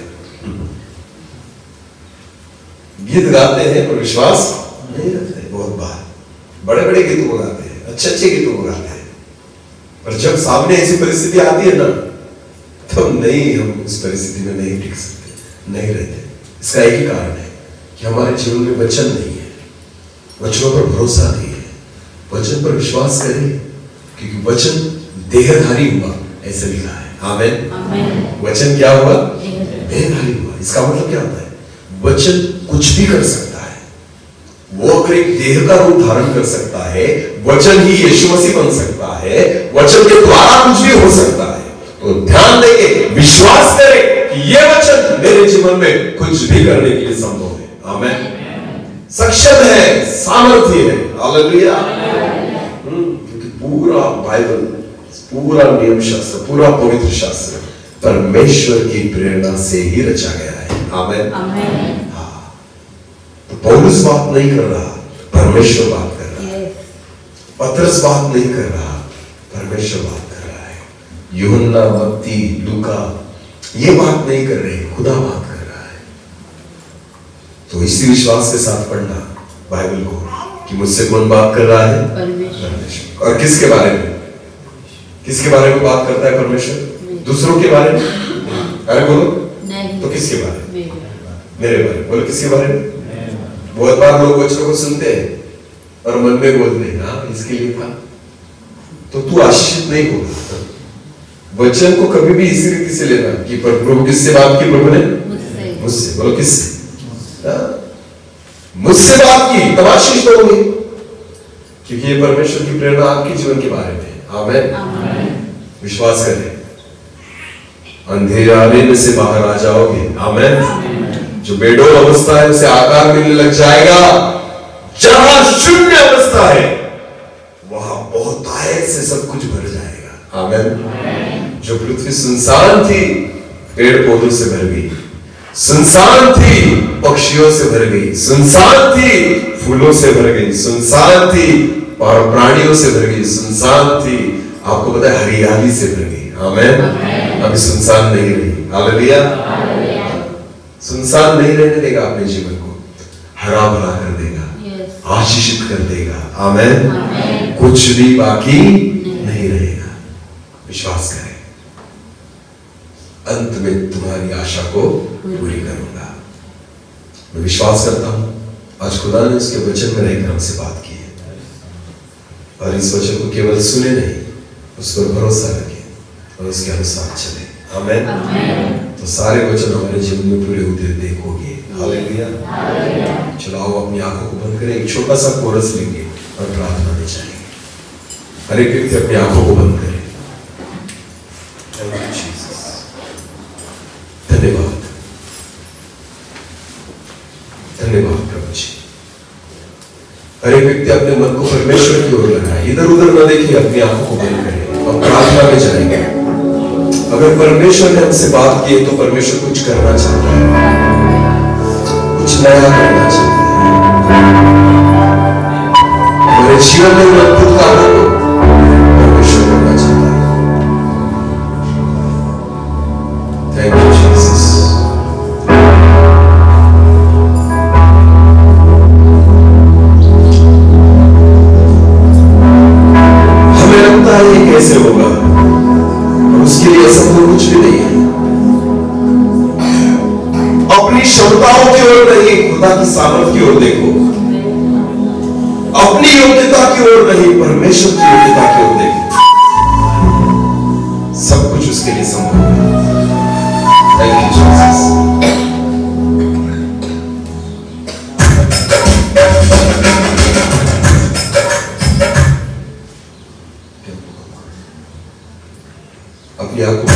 गीत गाते हैं पर विश्वास नहीं रखते। बहुत बार बड़े बड़े गीतों को गाते हैं, अच्छे अच्छे गीतों को गाते हैं, पर जब सामने ऐसी परिस्थिति आती है ना, तो नहीं, हम उस परिस्थिति में नहीं टिक सकते, नहीं रहते। इसका एक ही कारण है कि हमारे जीवन में वचन नहीं है, वचनों पर भरोसा नहीं है। वचन पर विश्वास करें, क्योंकि वचन देहधारी हुआ, ऐसे लिखा है। आमेन। वचन क्या हुआ? देहधारी हुआ। इसका मतलब क्या होता है? वचन कुछ भी कर सकता है, वो अगर एक देह का रूप धारण कर सकता है, वचन ही यीशु मसीह बन सकता है, वचन के द्वारा कुछ भी हो सकता है। तो ध्यान देके विश्वास करें कि ये वचन मेरे जीवन में कुछ भी करने के लिए संभव है। आमेन। सक्षम है, सामर्थ्य है। हालेलुया। पूरा बाइबल, पूरा नियम शास्त्र, पूरा पवित्र शास्त्र परमेश्वर की प्रेरणा से ही रचा गया है। आमेन। हाँ, तो पौलुस बात नहीं कर रहा, परमेश्वर बात कर रहा है। पतरस बात नहीं कर रहा, परमेश्वर बात कर रहा है। यूहन्ना, मत्ती, लूका ये बात नहीं कर रहे, खुदा बात कर रहा है। तो इसी विश्वास के साथ पढ़ना बाइबल को कि मुझसे कौन बात कर रहा है? परमेश्वर। और किसके बारे में? किसके बारे में बात करता है परमेश्वर? दूसरों के बारे में? अरे बोलो नहीं। तो किसके बारे में? मेरे बारे में। बोलो किसके बारे में? बहुत बार लोग वचनों को सुनते हैं और मन में बोलते हैं हाँ इसके लिए था, तो तू आशीषित नहीं होगा। वचन को कभी भी इसी रीति से लेना कि प्रभु किससे बात की? प्रभु ने मुझसे। बोलो किससे? मुझसे बात की, तब आशीष दोगे, क्योंकि ये परमेश्वर की प्रेरणा आपके जीवन के बारे में। आमेन। विश्वास करें, अंधेरे में से बाहर आ जाओगे। आमेन। जो बेडौल अवस्था है उसे आकार मिलने लग जाएगा। जहां शून्य अवस्था है वहां बहुतायत से सब कुछ भर जाएगा। आमेन। जो पृथ्वी सुनसान थी पेड़ पौधों से भर गई, सुनसान थी पक्षियों से भर गई, सुनसान थी फूलों से भर गई, सुनसान थी और प्राणियों से भर गई, सुनसान थी आपको पता है हरियाली से भर गई। आमेन। अभी सुनसान नहीं रही। हालेलुया। सुनसान नहीं रहने देगा अपने जीवन को, हरा भरा कर देगा, आशीषित कर देगा। आमेन। कुछ भी बाकी नहीं रहेगा। विश्वास करें, अंत में तुम्हारी आशा को पूरी करूंगा। मैं विश्वास करता हूं आज खुदा ने उसके वचन में रहकर हमसे बात की है, और इस वचन को केवल सुने नहीं, उस पर भरोसा रखें और उसके अनुसार चले। आमेन। तो सारे वचन हमारे जीवन में पूरे होते देखोगे। हालेलुया। चलो आओ अपनी आंखों को बंद करें, एक छोटा सा कोरस लेंगे और प्रार्थना में जाएंगे। हर एक व्यक्ति अपनी आंखों को बंद करें। धन्यवाद, धन्यवाद प्रभु जी। हर एक व्यक्ति अपने मन को परमेश्वर की ओर लगाए, इधर उधर न देखिए, अपनी आंखों को बंद करें और प्रार्थना में जाएंगे। अगर परमेश्वर ने हमसे बात की है तो परमेश्वर कुछ करना चाहता है, कुछ नया करना चाहता है। हमारे जीवन में अद्भुत कामों को परमेश्वर करना चाहता है। Thank you Jesus. हमें लगता है ये कैसे होगा, उसके लिए असंभव कुछ भी नहीं है। अपनी क्षमताओं की ओर नहीं, खुदा की सामर्थ की ओर देखो। अपनी योग्यता की ओर नहीं, परमेश्वर की योग्यता की ओर देखो। सब कुछ उसके लिए संभव है। Thank you Jesus. अपनी आंखों को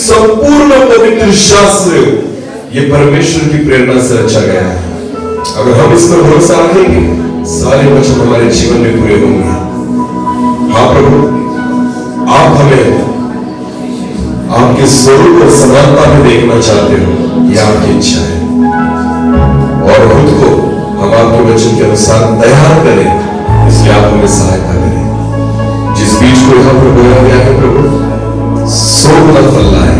संपूर्ण पवित्र शास्त्र ये परमेश्वर की प्रेरणा से रचा गया है। अगर हम इस पर भरोसा रखेंगे सारे वचन हमारे जीवन में पूरे होंगे। हाँ प्रभु, आप हमें आपके स्वरूप और समानता में देखना चाहते हो, ये आपकी इच्छा है। और खुद को हम आपके वचन के अनुसार तैयार करें, इसलिए आप हमें सहायता करें। जिस बीज को यहाँ पर बोया गया है प्रभु, 100 गुना फल लाए।